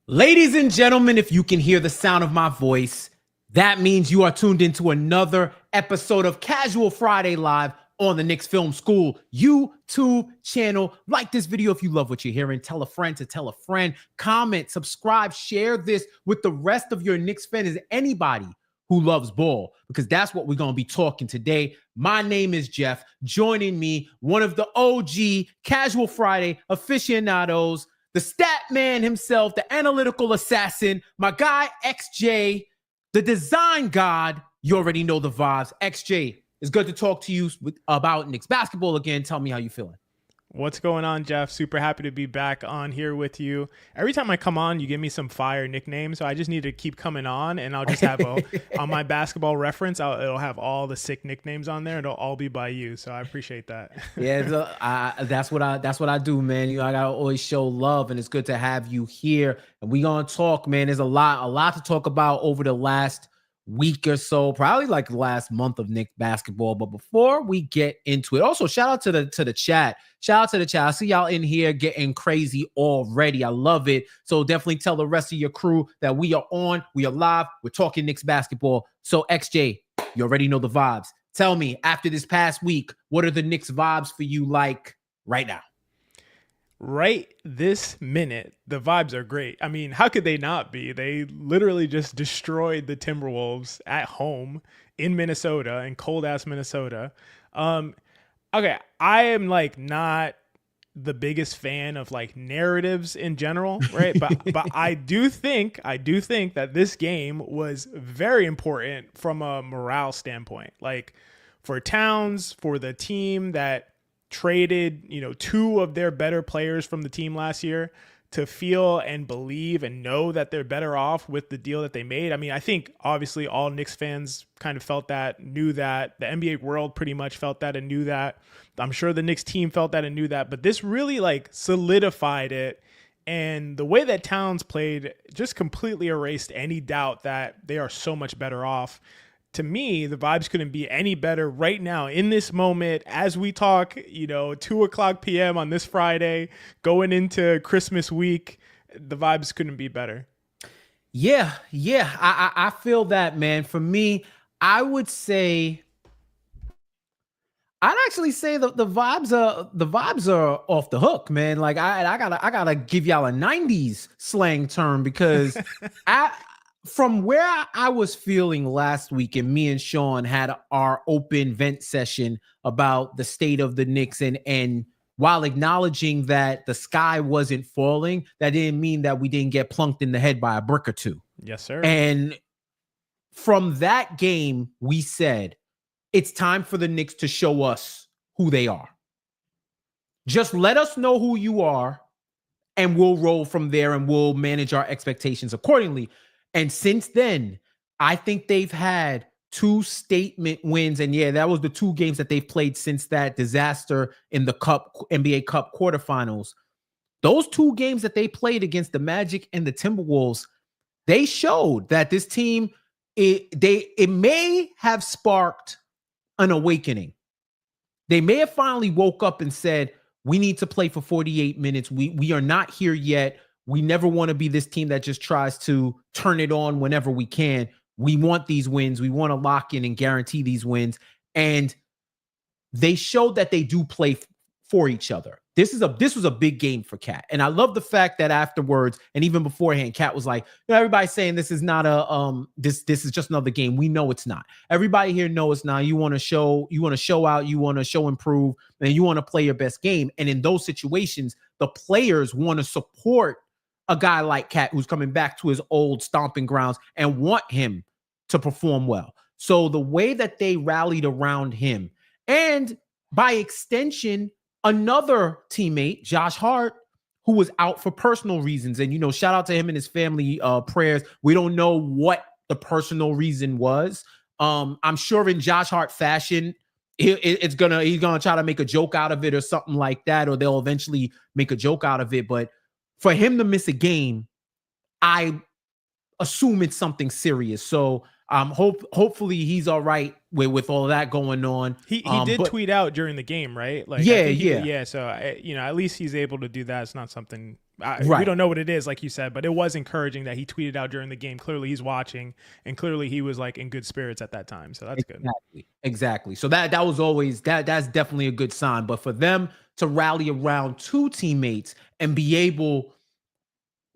Ladies and gentlemen, if you can hear the sound of my voice, that means you are tuned into another episode of Casual Friday Live on the Knicks Film School YouTube channel. Like this video if you love what you're hearing. Tell a friend to tell a friend. Comment, subscribe, share this with the rest of your Knicks fans, anybody who loves ball, because that's what we're going to be talking today. My name is Jeff. Joining me, one of the OG Casual Friday aficionados, the stat man himself, the analytical assassin, my guy XJ, the design god. You already know the vibes. XJ, it's good to talk to you about Knicks basketball again. Tell me how you feeling. What's going on, Jeff? Super happy to be back on here with you. Every time I come on, you give me some fire nicknames, so I just need to keep coming on, and I'll just have on my basketball reference, it'll have all the sick nicknames on there, and it'll all be by you. So I appreciate that. Yeah, that's what I do, man. I gotta always show love, and it's good to have you here. And we gonna talk, man. There's a lot to talk about over the last week or so, probably like the last month of Knicks basketball. But before we get into it, also shout out to the chat. Shout out to the chat. I see y'all in here getting crazy already. I love it. So definitely tell the rest of your crew that we are on, we are live, we're talking Knicks basketball. So XJ, you already know the vibes. Tell me, after this past week, what are the Knicks vibes for you like right now? Right this minute, the vibes are great. I mean, how could they not be? They literally just destroyed the Timberwolves at home in Minnesota, in cold-ass Minnesota. Okay, I am like not the biggest fan of like narratives in general, right? But I do think that this game was very important from a morale standpoint. Like for Towns, for the team that traded, two of their better players from the team last year, to feel and believe and know that they're better off with the deal that they made. I mean, I think obviously all Knicks fans kind of felt that, knew that. The NBA world pretty much felt that and knew that. I'm sure the Knicks team felt that and knew that. But this really like solidified it. And the way that Towns played just completely erased any doubt that they are so much better off. To me, the vibes couldn't be any better right now in this moment as we talk, 2:00 p.m. on this Friday, going into Christmas week. The vibes couldn't be better. Yeah. I feel that, man. For me, I'd actually say the vibes are off the hook, man. Like I gotta give y'all a 90s slang term, because from where I was feeling last week, and me and Sean had our open vent session about the state of the Knicks, and while acknowledging that the sky wasn't falling, that didn't mean that we didn't get plunked in the head by a brick or two. Yes, sir. And from that game, we said, it's time for the Knicks to show us who they are. Just let us know who you are, and we'll roll from there, and we'll manage our expectations accordingly. And since then, I think they've had 2 statement wins. And yeah, that was the 2 games that they've played since that disaster in the NBA Cup quarterfinals. Those 2 games that they played against the Magic and the Timberwolves, they showed that this team, it may have sparked an awakening. They may have finally woke up and said, we need to play for 48 minutes. We are not here yet. We never want to be this team that just tries to turn it on whenever we can. We want these wins. We want to lock in and guarantee these wins. And they showed that they do play for each other. This was a big game for Cat. And I love the fact that afterwards, and even beforehand, Cat was like, everybody's saying this is not this is just another game. We know it's not. Everybody here knows it's not. You want to show out, you want to show improve, and you want to play your best game. And in those situations, the players want to support a guy like Cat, who's coming back to his old stomping grounds, and want him to perform well. So the way that they rallied around him, and by extension, another teammate, Josh Hart, who was out for personal reasons. And, shout out to him and his family, prayers. We don't know what the personal reason was. I'm sure in Josh Hart fashion, he's gonna try to make a joke out of it or something like that, or they'll eventually make a joke out of it. But for him to miss a game, I assume it's something serious. So Hopefully he's all right with all of that going on. He did tweet out during the game, right? Like, yeah, I think yeah. So at least he's able to do that. It's not something Right. we don't know what it is, like you said, but it was encouraging that he tweeted out during the game. Clearly he's watching, and clearly he was like in good spirits at that time. So that's good. Exactly. So that was always that's definitely a good sign. But for them to rally around two teammates and be able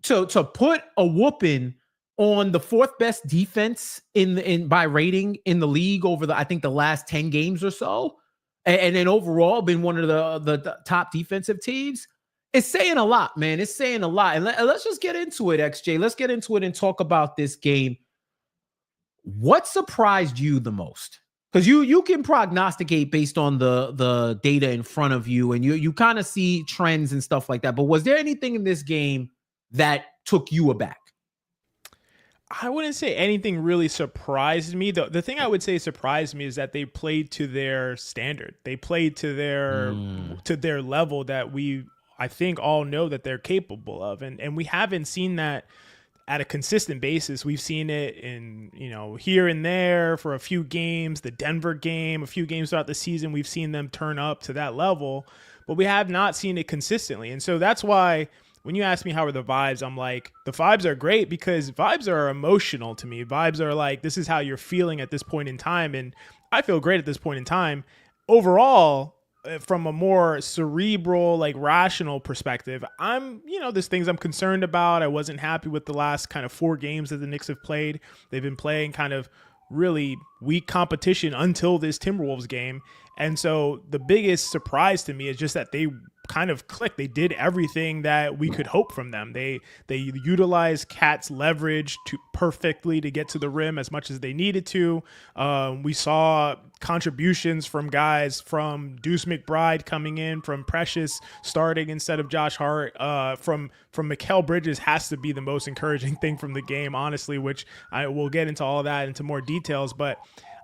to put a whooping on the fourth best defense in by rating in the league over I think the last 10 games or so, and then overall been one of the top defensive teams. It's saying a lot, man. It's saying a lot. And let's just get into it, XJ. Let's get into it and talk about this game. What surprised you the most? Because you can prognosticate based on the data in front of you, and you kind of see trends and stuff like that. But was there anything in this game that took you aback? I wouldn't say anything really surprised me. The thing I would say surprised me is that they played to their standard. They played to their level that I think all know that they're capable of. And we haven't seen that at a consistent basis. We've seen it in, here and there for a few games, the Denver game, a few games throughout the season, we've seen them turn up to that level, but we have not seen it consistently. And so that's why when you ask me how are the vibes, I'm like, the vibes are great because vibes are emotional to me. Vibes are like, this is how you're feeling at this point in time. And I feel great at this point in time. Overall, from a more cerebral, like rational perspective, there's things I'm concerned about. I wasn't happy with the last kind of 4 games that the Knicks have played. They've been playing kind of really weak competition until this Timberwolves game. And so the biggest surprise to me is just that they kind of clicked. They did everything that we could hope from them. They utilized Cat's leverage perfectly to get to the rim as much as they needed to. We saw contributions from guys from Deuce McBride coming in, from Precious starting instead of Josh Hart, from Mikal Bridges has to be the most encouraging thing from the game, honestly, which I will get into all of that into more details. But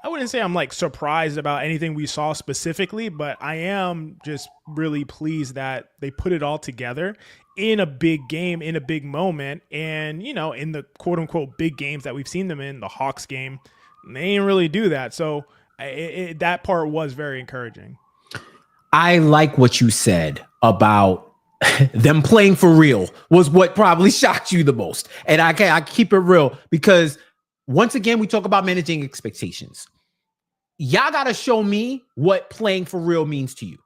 I wouldn't say I'm like surprised about anything we saw specifically, but I am just really pleased that they put it all together in a big game, in a big moment. And, in the quote unquote big games that we've seen them in, the Hawks game, they didn't really do that. So that part was very encouraging. I like what you said about them playing for real was what probably shocked you the most. And I keep it real because once again, we talk about managing expectations. Y'all got to show me what playing for real means to you.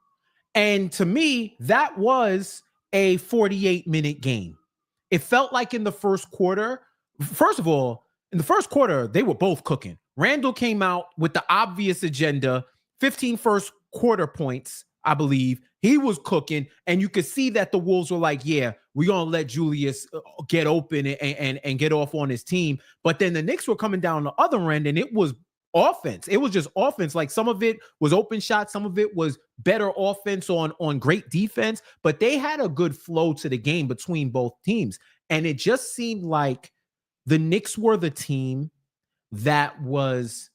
And to me, that was a 48-minute game. It felt like in the first quarter, first of all, in the first quarter, they were both cooking. Randall came out with the obvious agenda, 15 first quarter points, I believe. He was cooking, and you could see that the Wolves were like, yeah, we're going to let Julius get open and get off on his team. But then the Knicks were coming down the other end, and it was offense. It was just offense. Like some of it was open shots. Some of it was better offense on great defense. But they had a good flow to the game between both teams. And it just seemed like the Knicks were the team that was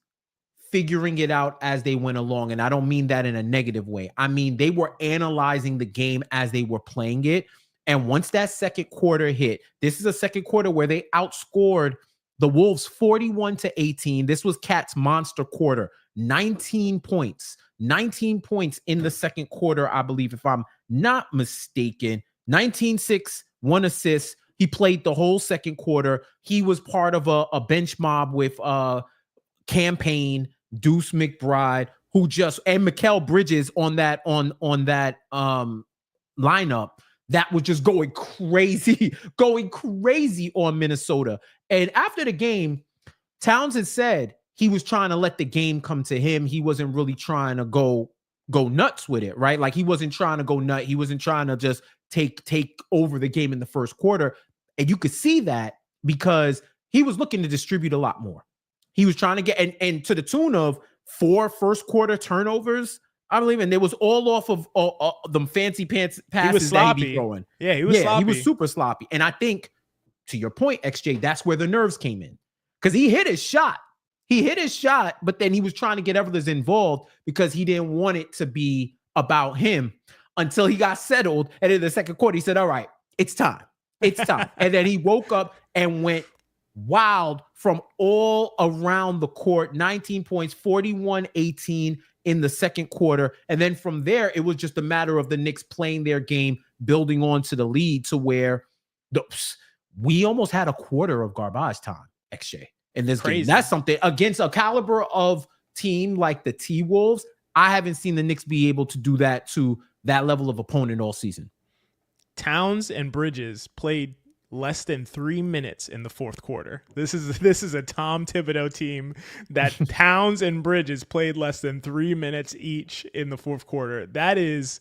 figuring it out as they went along. And I don't mean that in a negative way. I mean, they were analyzing the game as they were playing it. And once that second quarter hit, this is a second quarter where they outscored the Wolves 41-18. This was Cat's monster quarter, 19 points in the second quarter, I believe, if I'm not mistaken. 19-6, 1 assist. He played the whole second quarter. He was part of a bench mob with Campaign, Deuce McBride, and Mikal Bridges on that lineup that was just going crazy on Minnesota. And after the game, Towns had said he was trying to let the game come to him. He wasn't really trying to go nuts with it, right? Like he wasn't trying to go nut. He wasn't trying to just take over the game in the first quarter. And you could see that because he was looking to distribute a lot more. He was trying to get, and to the tune of 4 first quarter turnovers, I believe, and it was all off of them fancy pants passes he was sloppy. that he be throwing. Yeah, he was sloppy. He was super sloppy. And I think, to your point, XJ, that's where the nerves came in. Because he hit his shot. But then he was trying to get others involved because he didn't want it to be about him until he got settled. And in the second quarter, he said, all right, it's time. And then he woke up and went wild from all around the court. 19 points, 41-18 in the second quarter. And then from there, it was just a matter of the Knicks playing their game, building on to the lead to where we almost had a quarter of garbage time, XJ, in this game. That's something against a caliber of team like the T-Wolves. I haven't seen the Knicks be able to do that to that level of opponent all season. Towns and Bridges played less than 3 minutes in the fourth quarter. This is a Tom Thibodeau team that Towns and Bridges played less than 3 minutes each in the fourth quarter. That is,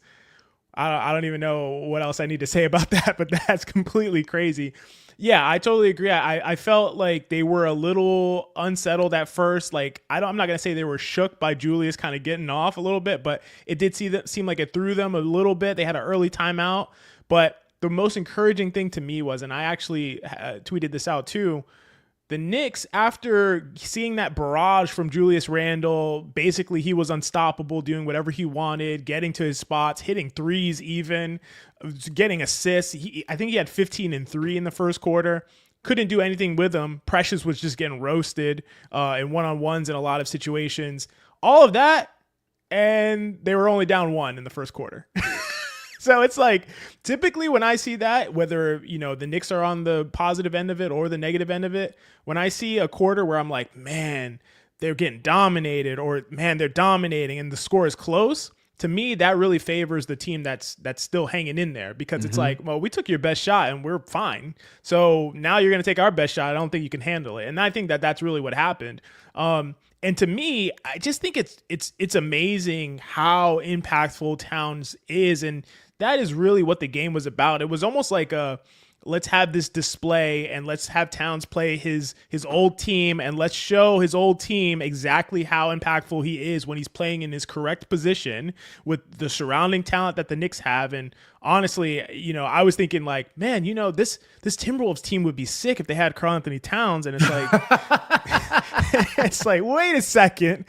I don't even know what else I need to say about that, but that's completely crazy. Yeah, I totally agree. I felt like they were a little unsettled at first. Like I'm not gonna say they were shook by Julius kind of getting off a little bit, but it did seem like it threw them a little bit. They had an early timeout, but the most encouraging thing to me was, and I actually tweeted this out too, the Knicks, after seeing that barrage from Julius Randle, basically he was unstoppable, doing whatever he wanted, getting to his spots, hitting threes even, getting assists. I think he had 15 and 3 in the first quarter. Couldn't do anything with him. Precious was just getting roasted in one-on-ones in a lot of situations. All of that, and they were only down 1 in the first quarter. So it's like, typically when I see that, whether, the Knicks are on the positive end of it or the negative end of it, when I see a quarter where I'm like, man, they're getting dominated, or man, they're dominating and the score is close, to me, that really favors the team that's still hanging in there, because it's like, well, we took your best shot and we're fine. So now you're going to take our best shot. I don't think you can handle it. And I think that's really what happened. And to me, I just think it's amazing how impactful Towns is. And that is really what the game was about. It was almost like let's have this display and let's have Towns play his old team, and let's show his old team exactly how impactful he is when he's playing in his correct position with the surrounding talent that the Knicks have. And honestly, I was thinking like, man, this Timberwolves team would be sick if they had Karl-Anthony Towns. And it's like, it's like, wait a second.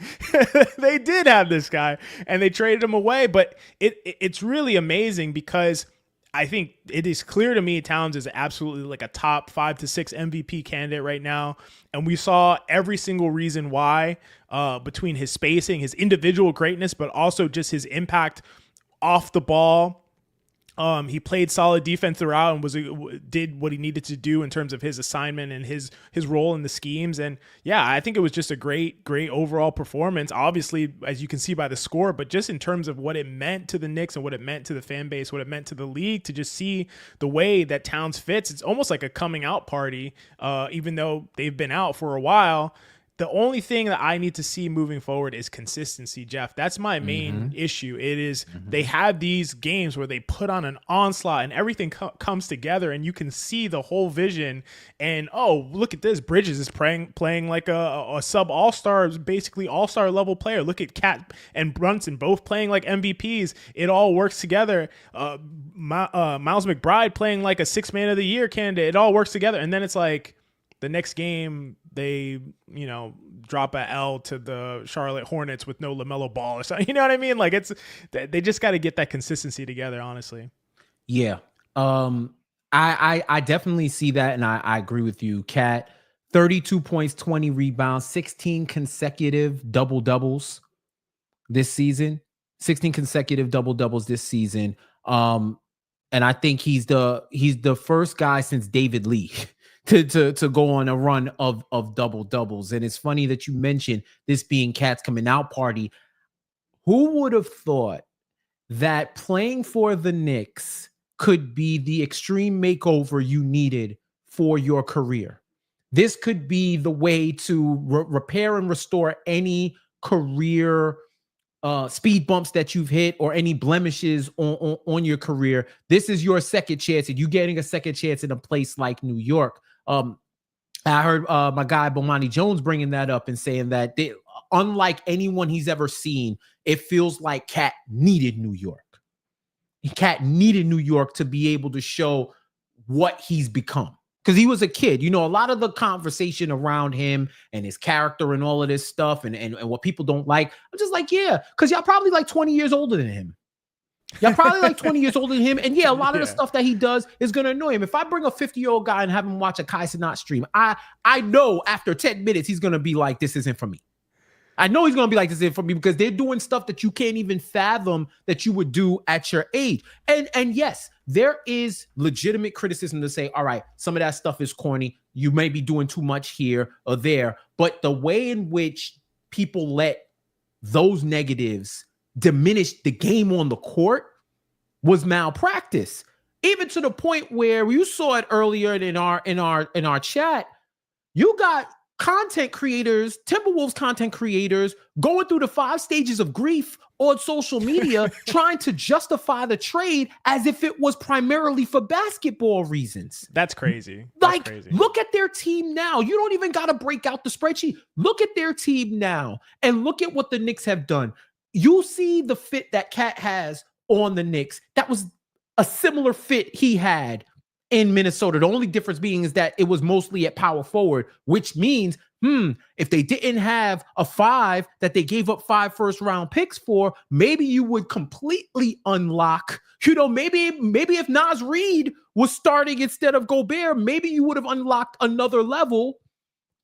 They did have this guy and they traded him away. But it's really amazing, because I think it is clear to me Towns is absolutely like a top 5 to 6 MVP candidate right now. And we saw every single reason why, between his spacing, his individual greatness, but also just his impact off the ball. He played solid defense throughout and did what he needed to do in terms of his assignment and his role in the schemes. And yeah, I think it was just a great overall performance, obviously, as you can see by the score, but just in terms of what it meant to the Knicks and what it meant to the fan base, what it meant to the league, to just see the way that Towns fits. It's almost like a coming out party, even though they've been out for a while. The only thing that I need to see moving forward is consistency, Jeff. That's my main issue. It is they have these games where they put on an onslaught and everything comes together and you can see the whole vision. And, oh, look at this. Bridges is playing like a sub all-star, basically all-star level player. Look at Cat and Brunson both playing like MVPs. It all works together. Miles McBride playing like a 6th man of the year candidate. It all works together. And then it's like, the next game, they, drop a L to the Charlotte Hornets with no LaMelo Ball or something. You know what I mean? Like, they just got to get that consistency together, honestly. Yeah. I definitely see that, and I agree with you. Cat, 32 points, 20 rebounds, 16 consecutive double-doubles this season. 16 consecutive double-doubles this season. And I think he's the first guy since David Lee to go on a run of double doubles. And it's funny that you mentioned this being Cat's coming out party. Who would have thought that playing for the Knicks could be the extreme makeover you needed for your career? This could be the way to repair and restore any career speed bumps that you've hit or any blemishes on your career. This is your second chance, and you getting a second chance in a place like New York. I heard my guy Bomani Jones bringing that up and saying that unlike anyone he's ever seen, it feels like Cat needed New York. Cat needed New York to be able to show what he's become. Because he was a kid. A lot of the conversation around him and his character and all of this stuff and what people don't like, I'm just like, yeah, because y'all probably like 20 years older than him. Y'all probably like 20 years older than him. And yeah, a lot of the Yeah. stuff that he does is going to annoy him. If I bring a 50-year-old guy and have him watch a Kai Cenat stream, I know after 10 minutes, he's going to be like, this isn't for me. I know he's going to be like, this isn't for me, because they're doing stuff that you can't even fathom that you would do at your age. And yes, there is legitimate criticism to say, all right, some of that stuff is corny. You may be doing too much here or there. But the way in which people let those negatives diminish the game on the court was malpractice. Even to the point where you saw it earlier in our chat. You got content creators, Timberwolves content creators, going through the 5 stages of grief on social media, trying to justify the trade as if it was primarily for basketball reasons. That's crazy. Like, look at their team now. You don't even got to break out the spreadsheet. Look at their team now and look at what the Knicks have done. You see the fit that Cat has on the Knicks. That was a similar fit he had in Minnesota. The only difference being is that it was mostly at power forward, which means, if they didn't have a 5 that they gave up 5 first-round picks for, maybe you would completely unlock, maybe if Naz Reid was starting instead of Gobert, maybe you would have unlocked another level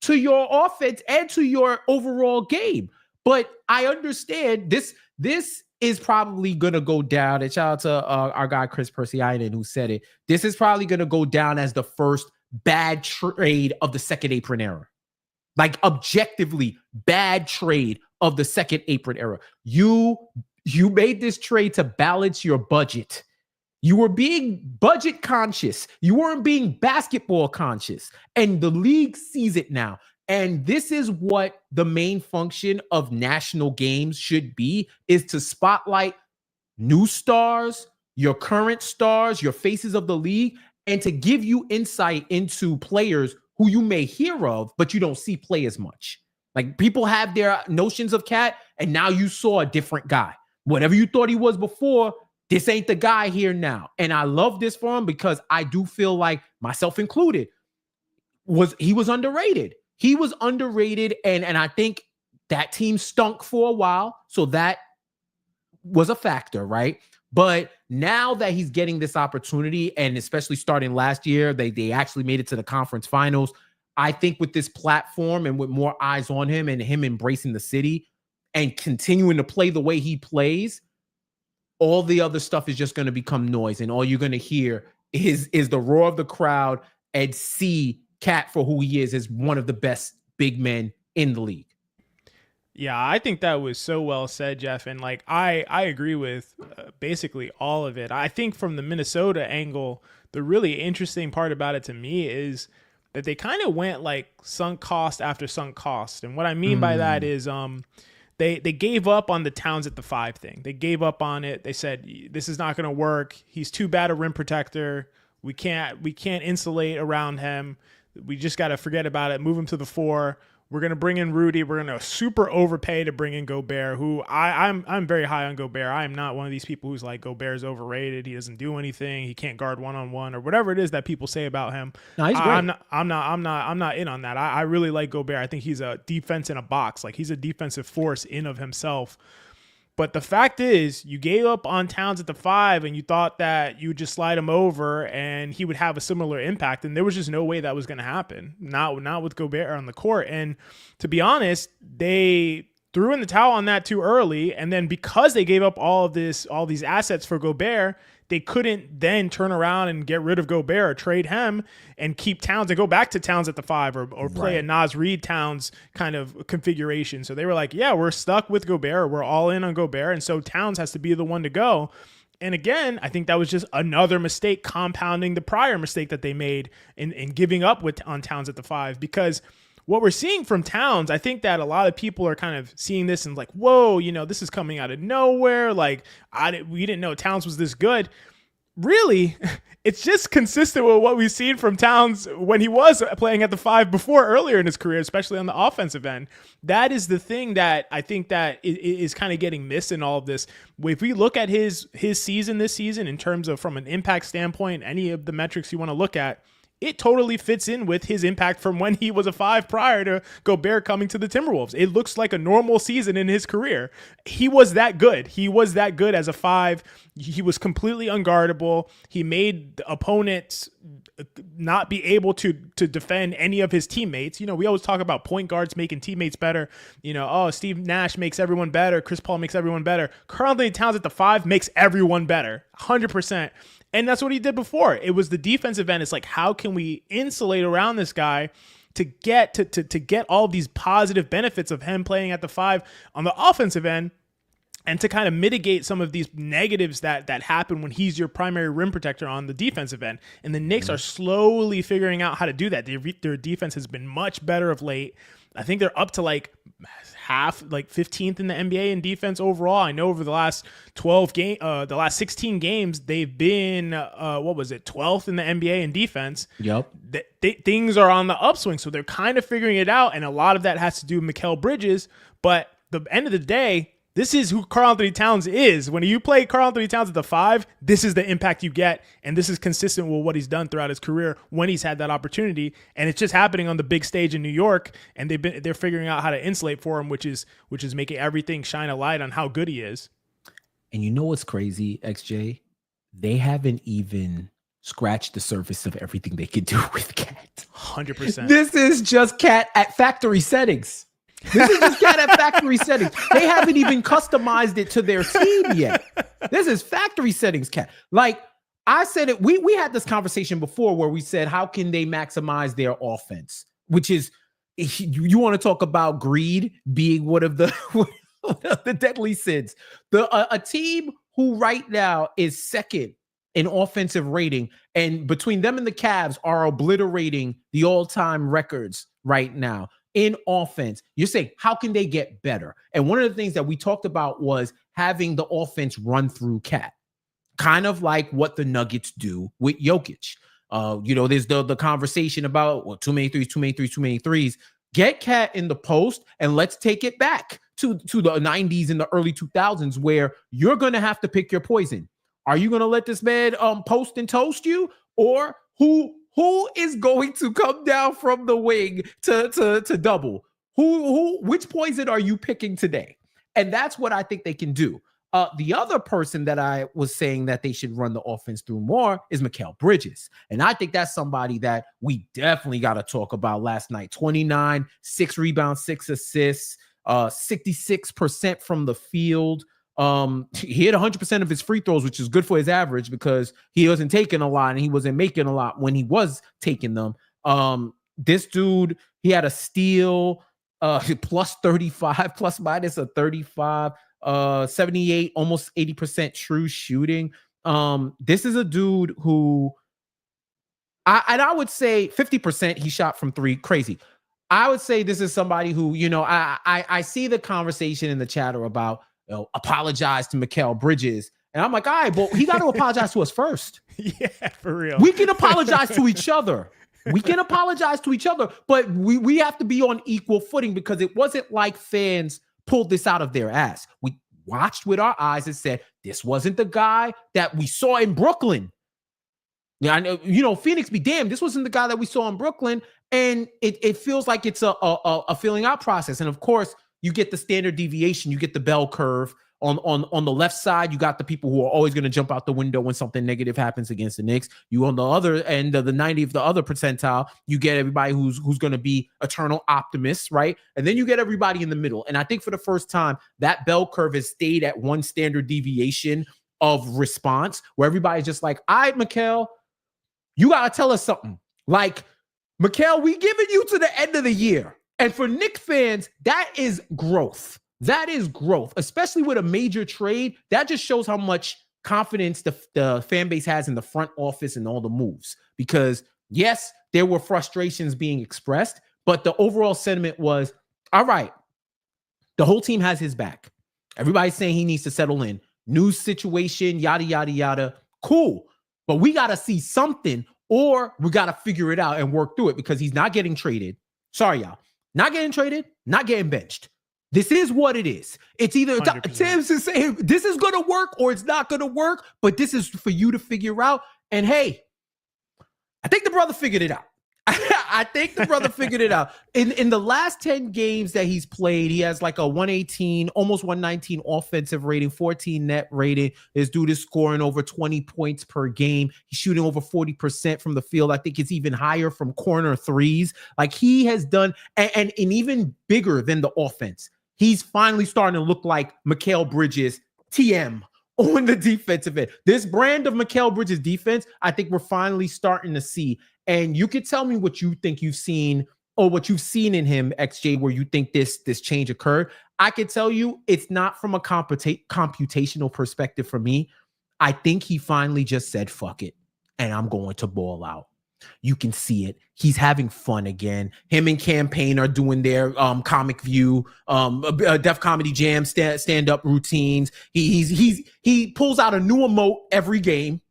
to your offense and to your overall game. But I understand this is probably going to go down. And shout out to our guy, Chris Persianen, who said it. This is probably going to go down as the first bad trade of the second apron era. Like, objectively bad trade of the second apron era. You made this trade to balance your budget. You were being budget conscious. You weren't being basketball conscious. And the league sees it now. And this is what the main function of national games should be, is to spotlight new stars, your current stars, your faces of the league, and to give you insight into players who you may hear of, but you don't see play as much. Like, people have their notions of Cat, and now you saw a different guy. Whatever you thought he was before, this ain't the guy here now. And I love this for him because I do feel like, myself included, he was underrated. He was underrated, and I think that team stunk for a while, so that was a factor, right? But now that he's getting this opportunity, and especially starting last year, they actually made it to the conference finals. I think with this platform and with more eyes on him and him embracing the city and continuing to play the way he plays, all the other stuff is just going to become noise, and all you're going to hear is the roar of the crowd and see Cat for who he is as one of the best big men in the league. Yeah, I think that was so well said, Jeff. And like, I agree with basically all of it. I think from the Minnesota angle, the really interesting part about it to me is that they kind of went like sunk cost after sunk cost. And what I mean by that is they gave up on the Towns at the 5 thing. They gave up on it. They said, this is not going to work. He's too bad a rim protector. We can't insulate around him. We just got to forget about it. Move him to the 4. We're going to bring in Rudy. We're going to super overpay to bring in Gobert, who I'm very high on Gobert. I am not one of these people who's like, Gobert's overrated. He doesn't do anything. He can't guard one-on-one or whatever it is that people say about him. No, he's great. I'm not in on that. I really like Gobert. I think he's a defense in a box. Like, he's a defensive force in of himself. But the fact is, you gave up on Towns at the 5 and you thought that you would just slide him over and he would have a similar impact. And there was just no way that was going to happen. Not with Gobert on the court. And to be honest, they threw in the towel on that too early. And then because they gave up all these assets for Gobert, they couldn't then turn around and get rid of Gobert or trade him and keep Towns and go back to Towns at the 5 or play a Naz Reid Towns kind of configuration. So they were like, yeah, we're stuck with Gobert. We're all in on Gobert. And so Towns has to be the one to go. And again, I think that was just another mistake compounding the prior mistake that they made in giving up on Towns at the 5, because what we're seeing from Towns, I think that a lot of people are kind of seeing this and like, whoa, this is coming out of nowhere. Like, we didn't know Towns was this good. Really, it's just consistent with what we've seen from Towns when he was playing at the 5 before, earlier in his career, especially on the offensive end. That is the thing that I think that is kind of getting missed in all of this. If we look at his season this season in terms of from an impact standpoint, any of the metrics you want to look at, it totally fits in with his impact from when he was a 5 prior to Gobert coming to the Timberwolves. It looks like a normal season in his career. He was that good. He was that good as a 5. He was completely unguardable. He made opponents not be able to defend any of his teammates. You know, we always talk about point guards making teammates better. You know, oh, Steve Nash makes everyone better. Chris Paul makes everyone better. Karl-Anthony Towns at the 5 makes everyone better. 100%. And that's what he did before. It was the defensive end. It's like, how can we insulate around this guy to get to get all these positive benefits of him playing at the 5 on the offensive end, and to kind of mitigate some of these negatives that happen when he's your primary rim protector on the defensive end. And the Knicks are slowly figuring out how to do that. Their defense has been much better of late. I think they're up to like 15th in the NBA in defense overall. I know over the last 16 games, they've been 12th in the NBA in defense. Yep. Things are on the upswing, so they're kind of figuring it out, and a lot of that has to do with Mikal Bridges. But the end of the day, this is who Karl-Anthony Towns is. When you play Karl-Anthony Towns at the 5, this is the impact you get, and this is consistent with what he's done throughout his career when he's had that opportunity. And it's just happening on the big stage in New York, and they're figuring out how to insulate for him, which is making everything shine a light on how good he is. And you know what's crazy, XJ? They haven't even scratched the surface of everything they could do with Cat. 100%. This is just Cat at factory settings. This is just Cat at factory settings. They haven't even customized it to their team yet. This is factory settings, Cat. Like I said it, we had this conversation before where we said, how can they maximize their offense? Which is, you want to talk about greed being one of the deadly sins. A team who right now is second in offensive rating, and between them and the Cavs are obliterating the all-time records right now in offense. You're saying, how can they get better? And one of the things that we talked about was having the offense run through Cat, kind of like what the Nuggets do with Jokic. There's the conversation about too many threes. Get Cat in the post, and let's take it back to the 90s and the early 2000s, where you're going to have to pick your poison. Are you going to let this man post and toast you, or who is going to come down from the wing to double? Which poison are you picking today? And that's what I think they can do. The other person that I was saying that they should run the offense through more is Mikal Bridges. And I think that's somebody that we definitely got to talk about last night. 29, 6 rebounds, 6 assists, 66% from the field. He hit 100% of his free throws, which is good for his average because he wasn't taking a lot and he wasn't making a lot when he was taking them. This dude, he had a steal, plus 35, plus minus a 35, 78, almost 80% true shooting. This is a dude who I would say 50% he shot from 3. Crazy. I would say this is somebody who, I see the conversation in the chatter about, apologize to Mikal Bridges. And I'm like, all right, but he got to apologize to us first. Yeah, for real. We can apologize to each other. But we have to be on equal footing, because it wasn't like fans pulled this out of their ass. We watched with our eyes and said, this wasn't the guy that we saw in Brooklyn. Yeah, I know, Phoenix be damned. This wasn't the guy that we saw in Brooklyn. And it feels like it's a filling out process. And of course, you get the standard deviation, you get the bell curve. On the left side, you got the people who are always going to jump out the window when something negative happens against the Knicks. You on the other end of the 90th, the other percentile, you get everybody who's going to be eternal optimists, right? And then you get everybody in the middle. And I think for the first time, that bell curve has stayed at one standard deviation of response, where everybody's just like, all right, Mikal, you got to tell us something. Like, Mikal, we giving you to the end of the year. And for Knicks fans, that is growth. That is growth, especially with a major trade. That just shows how much confidence the fan base has in the front office and all the moves. Because, yes, there were frustrations being expressed, but the overall sentiment was, all right, the whole team has his back. Everybody's saying he needs to settle in. New situation, yada, yada, yada. Cool. But we got to see something, or we got to figure it out and work through it, because he's not getting traded. Sorry, y'all. Not getting traded, not getting benched. This is what it is. It's either Tim's is saying this is going to work or it's not going to work, but this is for you to figure out. And hey, I think the brother figured it out. I think the brother figured it out. In the last 10 games that he's played, he has like a 118, almost 119 offensive rating, 14 net rating. This dude is scoring over 20 points per game. He's shooting over 40% from the field. I think it's even higher from corner threes. Like he has done, and even bigger than the offense. He's finally starting to look like Mikal Bridges, TM, on the defensive end. This brand of Mikal Bridges defense, I think we're finally starting to see. And you could tell me what you think you've seen or what you've seen in him, XJ, where you think this change occurred. I could tell you it's not from a computational perspective for me. I think he finally just said, fuck it, and I'm going to ball out. You can see it. He's having fun again. Him and Campaign are doing their comic view, Def Comedy Jam stand-up routines. He pulls out a new emote every game,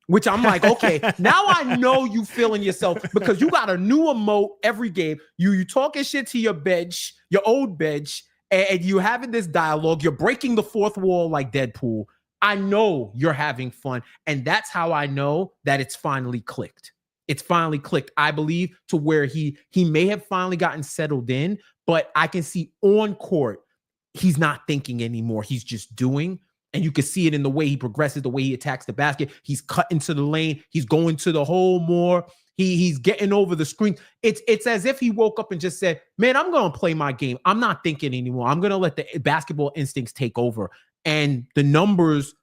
which I'm like, okay, now I know you feeling yourself because you got a new emote every game. You talking shit to your bench, your old bench, and you having this dialogue. You're breaking the fourth wall like Deadpool. I know you're having fun, and that's how I know that it's finally clicked. It's finally clicked, I believe, to where he may have finally gotten settled in, but I can see on court, he's not thinking anymore. He's just doing. And you can see it in the way he progresses, the way he attacks the basket. He's cutting to the lane. He's going to the hole more. He's getting over the screen. It's as if he woke up and just said, man, I'm going to play my game. I'm not thinking anymore. I'm going to let the basketball instincts take over. And the numbers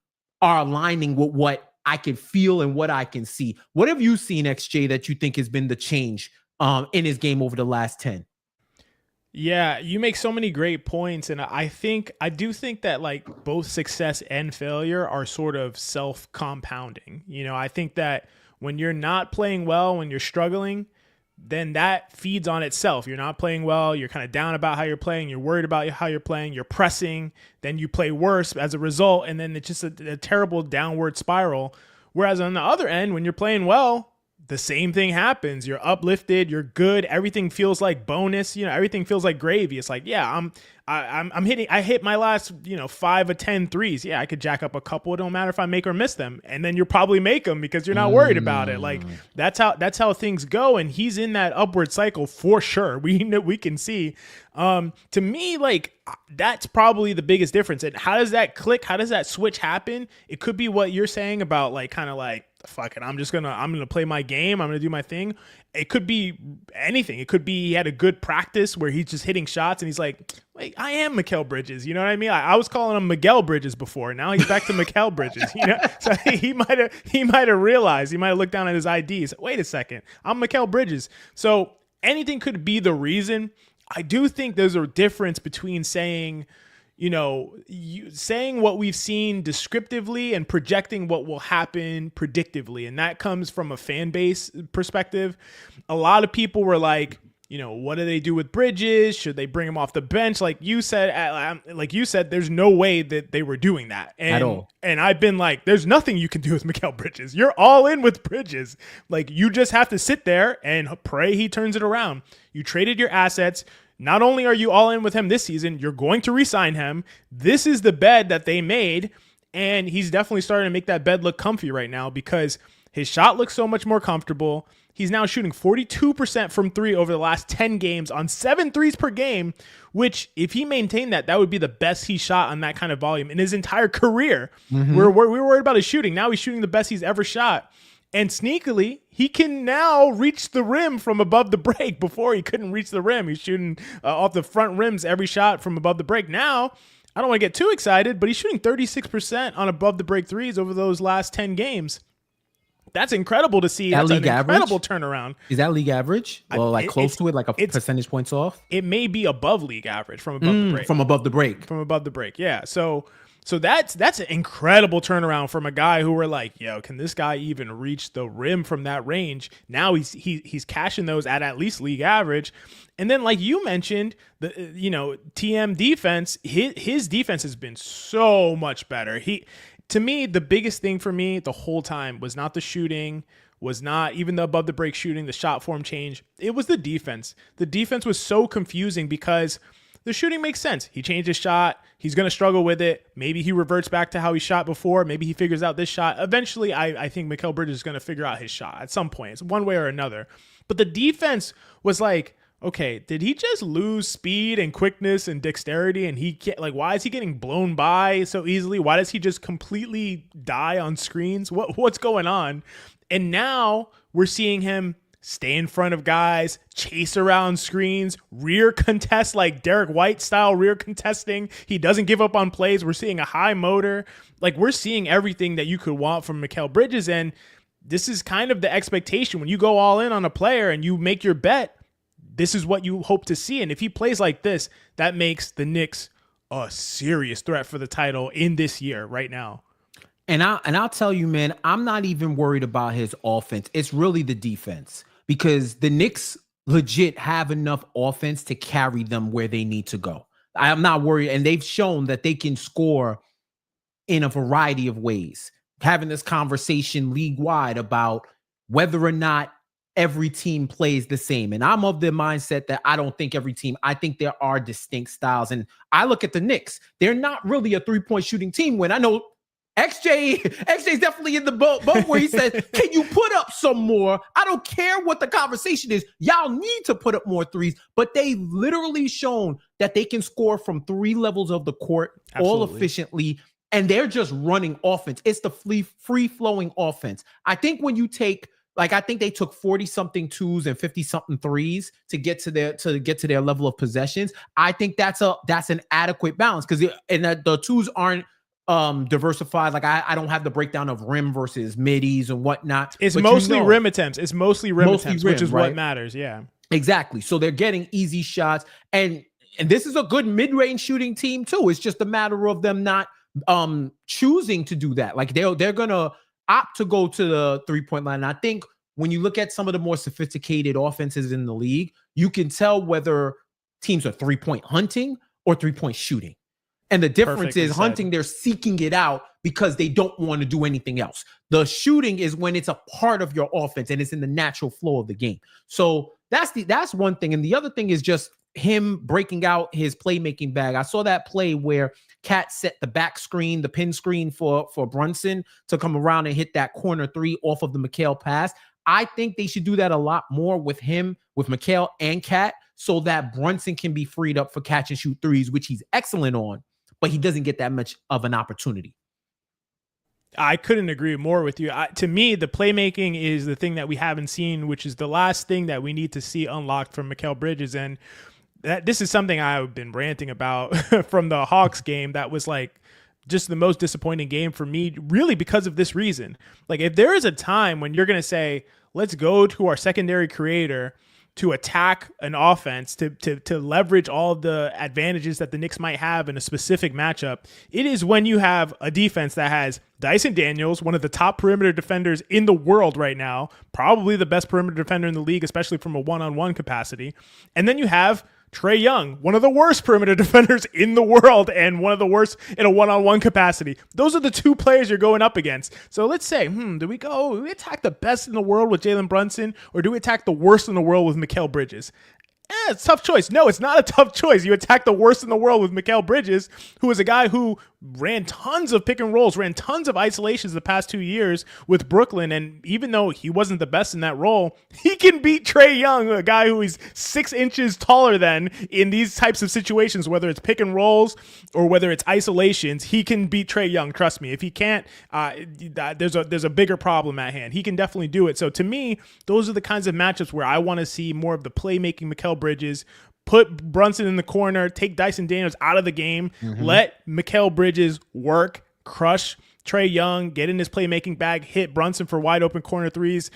are aligning with what I can feel and what I can see. What have you seen, XJ, that you think has been the change in his game over the last 10? Yeah, you make so many great points, and I do think that like both success and failure are sort of self-compounding. You know, I think that when you're not playing well, when you're struggling, then that feeds on itself. You're not playing well, you're kind of down about how you're playing, you're worried about how you're playing, you're pressing, then you play worse as a result, and then it's just a terrible downward spiral. Whereas on the other end, when you're playing well, the same thing happens. You're uplifted. You're good. Everything feels like bonus. You know, everything feels like gravy. It's like, yeah, I'm hitting. I hit my last, 5 of 10 threes. Yeah, I could jack up a couple. It don't matter if I make or miss them. And then you'll probably make them because you're not worried about it. Like that's how things go. And he's in that upward cycle for sure. We can see. To me, like that's probably the biggest difference. And how does that click? How does that switch happen? It could be what you're saying about like kind of like, fuck it, I'm gonna play my game, I'm gonna do my thing. It could be anything. It could be he had a good practice where he's just hitting shots and he's like, wait, I am Mikal Bridges, you know what I mean? I was calling him Miguel Bridges before, now he's back to Mikal Bridges, you know. So he might have realized, he might have looked down at his IDs, wait a second, I'm Mikal Bridges. So anything could be the reason. I do think there's a difference between saying, saying what we've seen descriptively and projecting what will happen predictively. And that comes from a fan base perspective. A lot of people were like, what do they do with Bridges? Should they bring him off the bench? Like you said, there's no way that they were doing that. At all. And I've been like, there's nothing you can do with Mikal Bridges. You're all in with Bridges. Like you just have to sit there and pray he turns it around. You traded your assets. Not only are you all in with him this season, you're going to re-sign him. This is the bed that they made, and he's definitely starting to make that bed look comfy right now because his shot looks so much more comfortable. He's now shooting 42% from three over the last 10 games on 7 threes per game, which if he maintained that would be the best he shot on that kind of volume in his entire career. Mm-hmm. We were worried about his shooting. Now he's shooting the best he's ever shot. And sneakily, he can now reach the rim from above the break. Before he couldn't reach the rim. He's shooting off the front rims every shot from above the break. Now, I don't want to get too excited, but he's shooting 36% on above the break threes over those last 10 games. That's incredible to see. That's an incredible turnaround. Is that league average? Or like close to it, like a percentage points off? It may be above league average from above the break. From above the break. From above the break, yeah. So that's an incredible turnaround from a guy who we're like, can this guy even reach the rim from that range? Now he's cashing those at least league average. And then like you mentioned, the TM defense, his defense has been so much better. To me, the biggest thing for me the whole time was not the shooting, was not even the above the break shooting, the shot form change. It was the defense. The defense was so confusing because the shooting makes sense. He changed his shot. He's going to struggle with it. Maybe he reverts back to how he shot before. Maybe he figures out this shot. Eventually, I think Mikal Bridges is going to figure out his shot at some point. It's one way or another. But the defense was like, okay, did he just lose speed and quickness and dexterity? And he can't, like, why is he getting blown by so easily? Why does he just completely die on screens? What's going on? And now we're seeing him stay in front of guys, chase around screens, rear contest, like Derek White style rear contesting. He doesn't give up on plays. We're seeing a high motor. Like, we're seeing everything that you could want from Mikal Bridges. And this is kind of the expectation. When you go all in on a player and you make your bet, this is what you hope to see. And if he plays like this, that makes the Knicks a serious threat for the title in this year right now. And I'll tell you, man, I'm not even worried about his offense. It's really the defense, because the Knicks legit have enough offense to carry them where they need to go. I'm not worried. And they've shown that they can score in a variety of ways. Having this conversation league-wide about whether or not every team plays the same. And I'm of the mindset that I don't think every team, I think there are distinct styles. And I look at the Knicks. They're not really a three-point shooting team, when I know XJ's definitely in the boat where he said, can you put up some more? I don't care what the conversation is. Y'all need to put up more threes, but they literally shown that they can score from three levels of the court. Absolutely. All efficiently, and they're just running offense. It's the free-flowing offense. I think when you take, like, I think they took 40-something twos and 50-something threes to get to their level of possessions. I think that's an adequate balance, because the twos aren't diversified. Like, I don't have the breakdown of rim versus middies and whatnot. It's mostly rim attempts. It's mostly rim attempts, which is what matters. Yeah, exactly. So they're getting easy shots, and this is a good mid-range shooting team too. It's just a matter of them not choosing to do that. Like, they're gonna opt to go to the three-point line. And I think when you look at some of the more sophisticated offenses in the league, you can tell whether teams are three-point hunting or three-point shooting. And the difference is hunting, they're seeking it out because they don't want to do anything else. The shooting is when it's a part of your offense and it's in the natural flow of the game. So that's one thing. And the other thing is just him breaking out his playmaking bag. I saw that play where Cat set the back screen, the pin screen for Brunson to come around and hit that corner three off of the Mikal pass. I think they should do that a lot more with him, with Mikal and Cat, so that Brunson can be freed up for catch and shoot threes, which he's excellent on, but he doesn't get that much of an opportunity. I couldn't agree more with you. To me, the playmaking is the thing that we haven't seen, which is the last thing that we need to see unlocked from Mikal Bridges. And this is something I've been ranting about from the Hawks game. That was like just the most disappointing game for me, really, because of this reason. Like, if there is a time when you're going to say, let's go to our secondary creator to attack an offense, to leverage all the advantages that the Knicks might have in a specific matchup, it is when you have a defense that has Dyson Daniels, one of the top perimeter defenders in the world right now, probably the best perimeter defender in the league, especially from a one-on-one capacity. And then you have Trae Young, one of the worst perimeter defenders in the world and one of the worst in a one-on-one capacity. Those are the two players you're going up against. So let's say, do we attack the best in the world with Jalen Brunson, or do we attack the worst in the world with Mikal Bridges? It's a tough choice. No, it's not a tough choice. You attack the worst in the world with Mikal Bridges, who is a guy who ran tons of pick and rolls, ran tons of isolations the past 2 years with Brooklyn. And even though he wasn't the best in that role, he can beat Trae Young, a guy who is 6 inches taller than, in these types of situations, whether it's pick and rolls or whether it's isolations. He can beat Trae Young. Trust me. If he can't, there's a bigger problem at hand. He can definitely do it. So to me, those are the kinds of matchups where I want to see more of the playmaking Mikal Bridges. Put Brunson in the corner, take Dyson Daniels out of the game, let Mikal Bridges work, crush Trae Young, get in his playmaking bag, hit Brunson for wide open corner threes,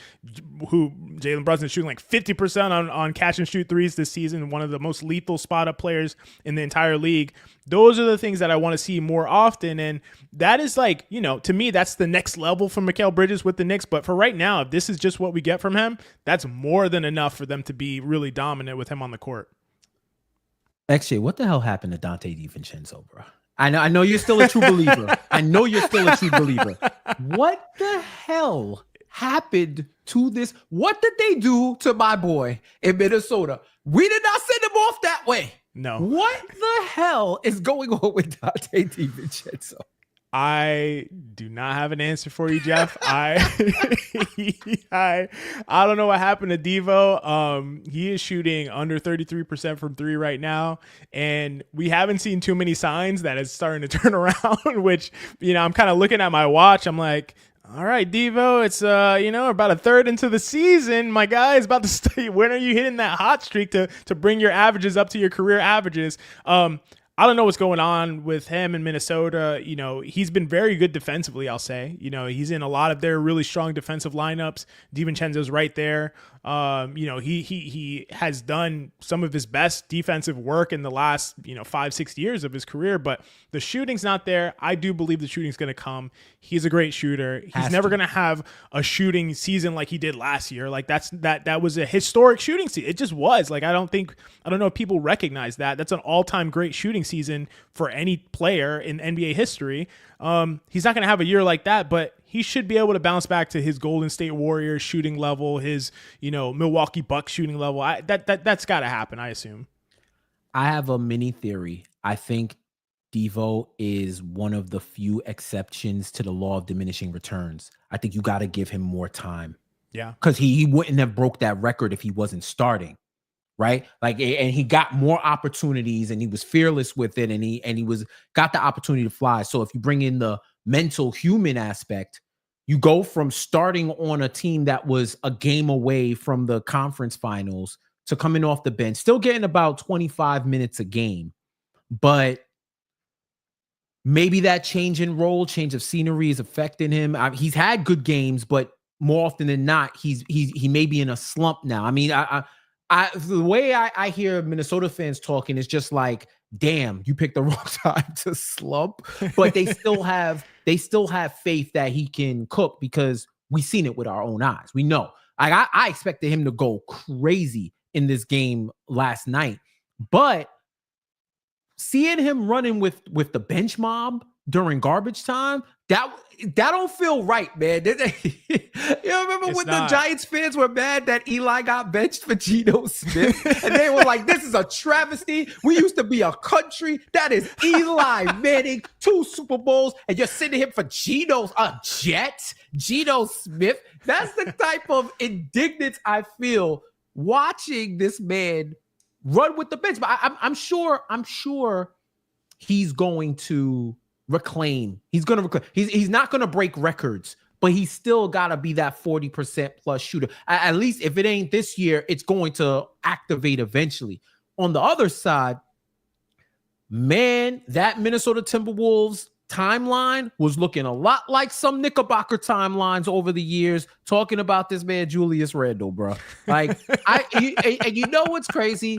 who Jalen Brunson is shooting like 50% on catch and shoot threes this season, one of the most lethal spot up players in the entire league. Those are the things that I want to see more often. And that is like, to me, that's the next level for Mikal Bridges with the Knicks. But for right now, if this is just what we get from him, that's more than enough for them to be really dominant with him on the court. Actually, what the hell happened to Dante DiVincenzo, bro? I know you're still a true believer. I know you're still a true believer. What the hell happened to this? What did they do to my boy in Minnesota? We did not send him off that way. No. What the hell is going on with Dante DiVincenzo? I do not have an answer for you, Jeff. I don't know what happened to Devo. He is shooting under 33% from three right now, and we haven't seen too many signs that it's starting to turn around, which, I'm kind of looking at my watch. I'm like, all right, Devo, it's about a third into the season. My guy is about to stay. When are you hitting that hot streak to bring your averages up to your career averages? I don't know what's going on with him in Minnesota. He's been very good defensively, I'll say. He's in a lot of their really strong defensive lineups. DiVincenzo's right there. He has done some of his best defensive work in the last, 5-6 years of his career, but the shooting's not there. I do believe the shooting's going to come. He's a great shooter. He's never going to have a shooting season like he did last year. Like that was a historic shooting season. It just was. Like, I don't know if people recognize that. That's an all-time great shooting season for any player in NBA history. He's not going to have a year like that, but he should be able to bounce back to his Golden State Warriors shooting level, his, Milwaukee Bucks shooting level. That's got to happen, I assume. I have a mini theory. I think Devo is one of the few exceptions to the law of diminishing returns. I think you got to give him more time. Yeah. Because he wouldn't have broke that record if he wasn't starting. Right. Like, and he got more opportunities and he was fearless with it. And he got the opportunity to fly. So if you bring in the mental human aspect, you go from starting on a team that was a game away from the conference finals to coming off the bench, still getting about 25 minutes a game. But maybe that change in role, change of scenery is affecting him. He's had good games, but more often than not, he may be in a slump now. I mean, the way I hear Minnesota fans talking is just like, damn, you picked the wrong time to slump. But they still have faith that he can cook because we've seen it with our own eyes. We know. I expected him to go crazy in this game last night, but seeing him running with the bench mob during garbage time, that don't feel right, man. You remember when the Giants fans were mad that Eli got benched for Geno Smith? And they were like, this is a travesty. We used to be a country. That is Eli Manning, 2 Super Bowls, and you're sitting here for Geno Smith. That's the type of indignance I feel watching this man run with the bench. But I'm sure he's going to reclaim. He's going to reclaim. He's not going to break records, but he's still got to be that 40% plus shooter. At least if it ain't this year, it's going to activate eventually. On the other side, man, that Minnesota Timberwolves timeline was looking a lot like some Knickerbocker timelines over the years, talking about this man, Julius Randle, bro. Like, and you know what's crazy?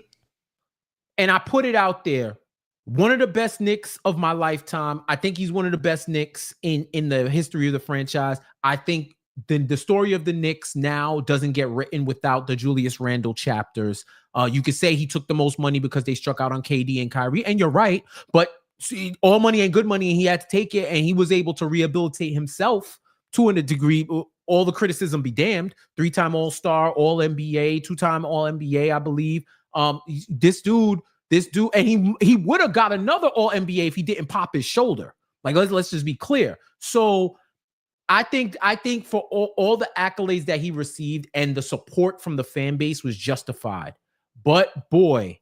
And I put it out there. One of the best Knicks of my lifetime. I think he's one of the best Knicks in the history of the franchise. I think the story of the Knicks now doesn't get written without the Julius Randle chapters. You could say he took the most money because they struck out on KD and Kyrie, and you're right. But see, all money ain't good money, and he had to take it, and he was able to rehabilitate himself to a degree. All the criticism be damned. 3-time All-Star, All-NBA, 2-time All-NBA, I believe. This dude, and he would have got another All-NBA if he didn't pop his shoulder. Like, let's just be clear. So I think for all the accolades that he received and the support from the fan base was justified. But boy,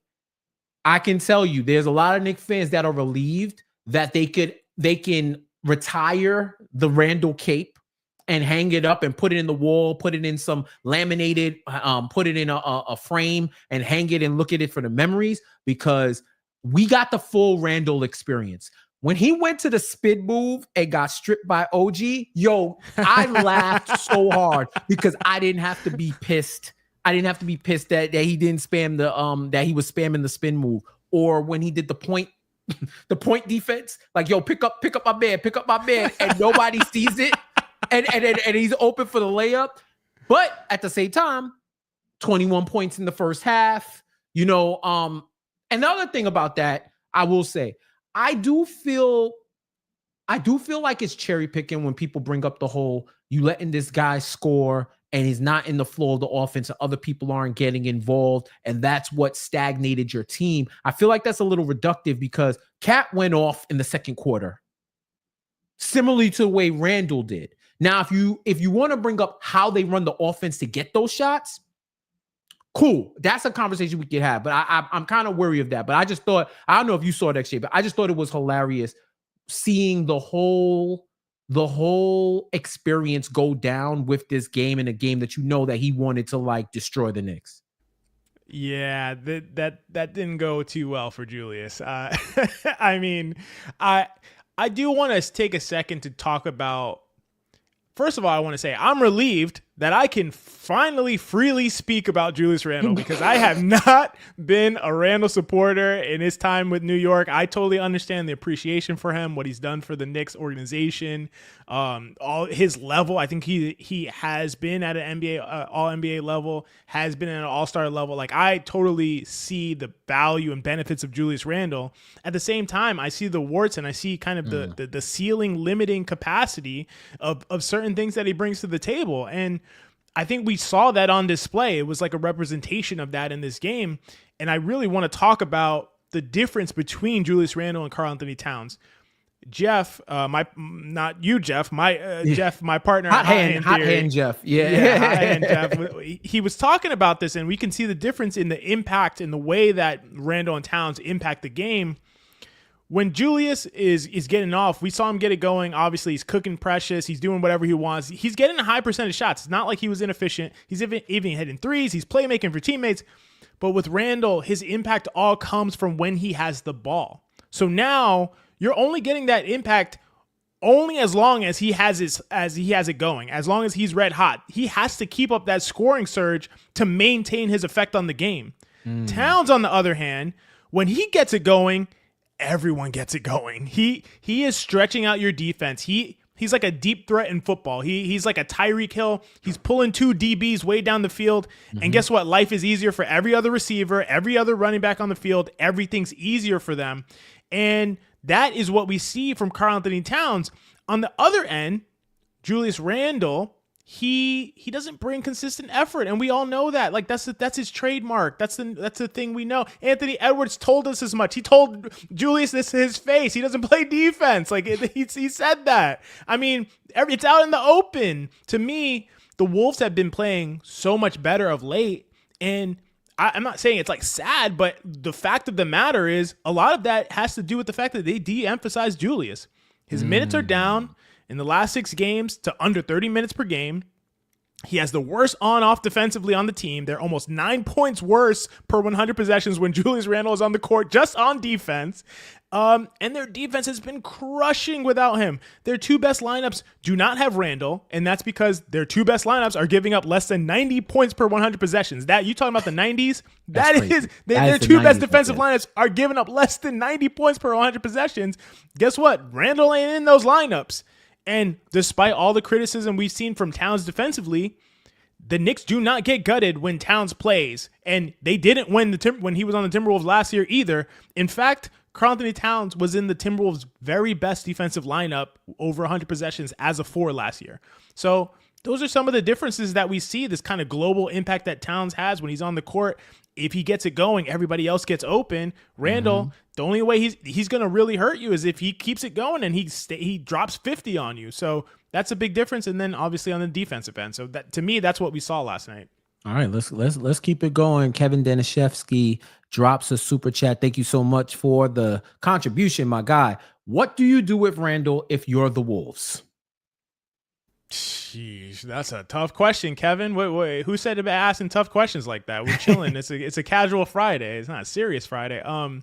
I can tell you, there's a lot of Knicks fans that are relieved that they can retire the Randall cape and hang it up and put it in the wall, put it in some laminated, put it in a frame and hang it and look at it for the memories, because we got the full Randall experience. When he went to the spin move and got stripped by OG, I laughed so hard because I didn't have to be pissed. I didn't have to be pissed that he didn't spam that he was spamming the spin move, or when he did the point defense, like, pick up my man, and nobody sees it. And he's open for the layup. But at the same time, 21 points in the first half. Another thing about that, I will say, I do feel like it's cherry picking when people bring up the whole, you letting this guy score and he's not in the flow of the offense and other people aren't getting involved, and that's what stagnated your team. I feel like that's a little reductive because Cat went off in the second quarter, similarly to the way Randall did. Now, if you want to bring up how they run the offense to get those shots, cool. That's a conversation we could have, but I'm kind of wary of that. But I just thought, I don't know if you saw that shit, but I just thought it was hilarious seeing the whole experience go down with this game, in a game that that he wanted to like destroy the Knicks. Yeah, that didn't go too well for Julius. I mean, I do want to take a second to talk about. First of all, I want to say I'm relieved that I can finally freely speak about Julius Randle, because I have not been a Randle supporter in his time with New York. I totally understand the appreciation for him, what he's done for the Knicks organization, all his level. I think he has been at an NBA, all NBA level, has been at an all-star level. Like, I totally see the value and benefits of Julius Randle. At the same time, I see the warts, and I see kind of the ceiling limiting capacity of certain things that he brings to the table. And I think we saw that on display. It was like a representation of that in this game. And I really want to talk about the difference between Julius Randle and Karl-Anthony Towns. Jeff, Jeff, my partner, hot hand Jeff. Yeah, hot hand Jeff. He was talking about this, and we can see the difference in the impact and the way that Randle and Towns impact the game. When Julius is getting off, we saw him get it going. Obviously, he's cooking precious. He's doing whatever he wants. He's getting a high percentage shots. It's not like he was inefficient. He's even hitting threes. He's playmaking for teammates. But with Randle, his impact all comes from when he has the ball. So now you're only getting that impact only as long as he has it going, as long as he's red hot. He has to keep up that scoring surge to maintain his effect on the game. Towns, on the other hand, when he gets it going, everyone gets it going. He is stretching out your defense. He's like a deep threat in football. He's like a Tyreek Hill. He's pulling two DBs way down the field. And guess what? Life is easier for every other receiver, every other running back on the field. Everything's easier for them. And that is what we see from Karl-Anthony Towns. On the other end, Julius Randle, he doesn't bring consistent effort, and we all know that. Like, that's his trademark. That's the thing we know. Anthony Edwards told us as much. He told Julius this to his face. He doesn't play defense. Like, he said that. I mean, it's out in the open. To me, the Wolves have been playing so much better of late, and I'm not saying it's like sad, but the fact of the matter is a lot of that has to do with the fact that they de-emphasize Julius. His minutes are down in the last 6 games to under 30 minutes per game. He has the worst on-off defensively on the team. They're almost 9 points worse per 100 possessions when Julius Randle is on the court, just on defense. And their defense has been crushing without him. Their 2 best lineups do not have Randle, and that's because their 2 best lineups are giving up less than 90 points per 100 possessions. That, you talking about the 90s? Their 2 best defensive lineups are giving up less than 90 points per 100 possessions. Guess what? Randle ain't in those lineups. And despite all the criticism we've seen from Towns defensively, the Knicks do not get gutted when Towns plays. And they didn't win when he was on the Timberwolves last year either. In fact, Karl-Anthony Towns was in the Timberwolves' very best defensive lineup, over 100 possessions as a 4 last year. So those are some of the differences that we see, this kind of global impact that Towns has when he's on the court. If he gets it going, everybody else gets open. Randle, the only way he's going to really hurt you is if he keeps it going and he drops 50 on you. So that's a big difference. And then obviously on the defensive end. So that, to me, that's what we saw last night. All right, let's keep it going. Kevin Danishevsky drops a super chat. Thank you so much for the contribution, my guy. What do you do with Randle if you're the Wolves? Jeez, that's a tough question, Kevin. Wait, who said about asking tough questions like that? We're chilling. It's a casual Friday. It's not a serious Friday. Man,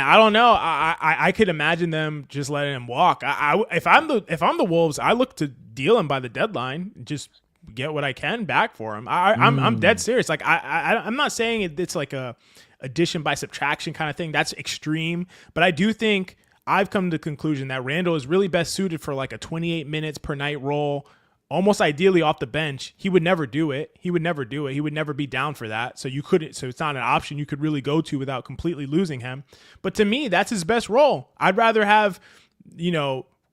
I don't know. I could imagine them just letting him walk. If I'm the Wolves, I look to deal him by the deadline. Just get what I can back for him. I'm dead serious. Like I'm not saying it's like a addition by subtraction kind of thing. That's extreme, but I do think I've come to the conclusion that Randle is really best suited for like a 28 minutes per night role, almost ideally off the bench. He would never do it. He would never be down for that. So it's not an option you could really go to without completely losing him. But to me, that's his best role. I'd rather have,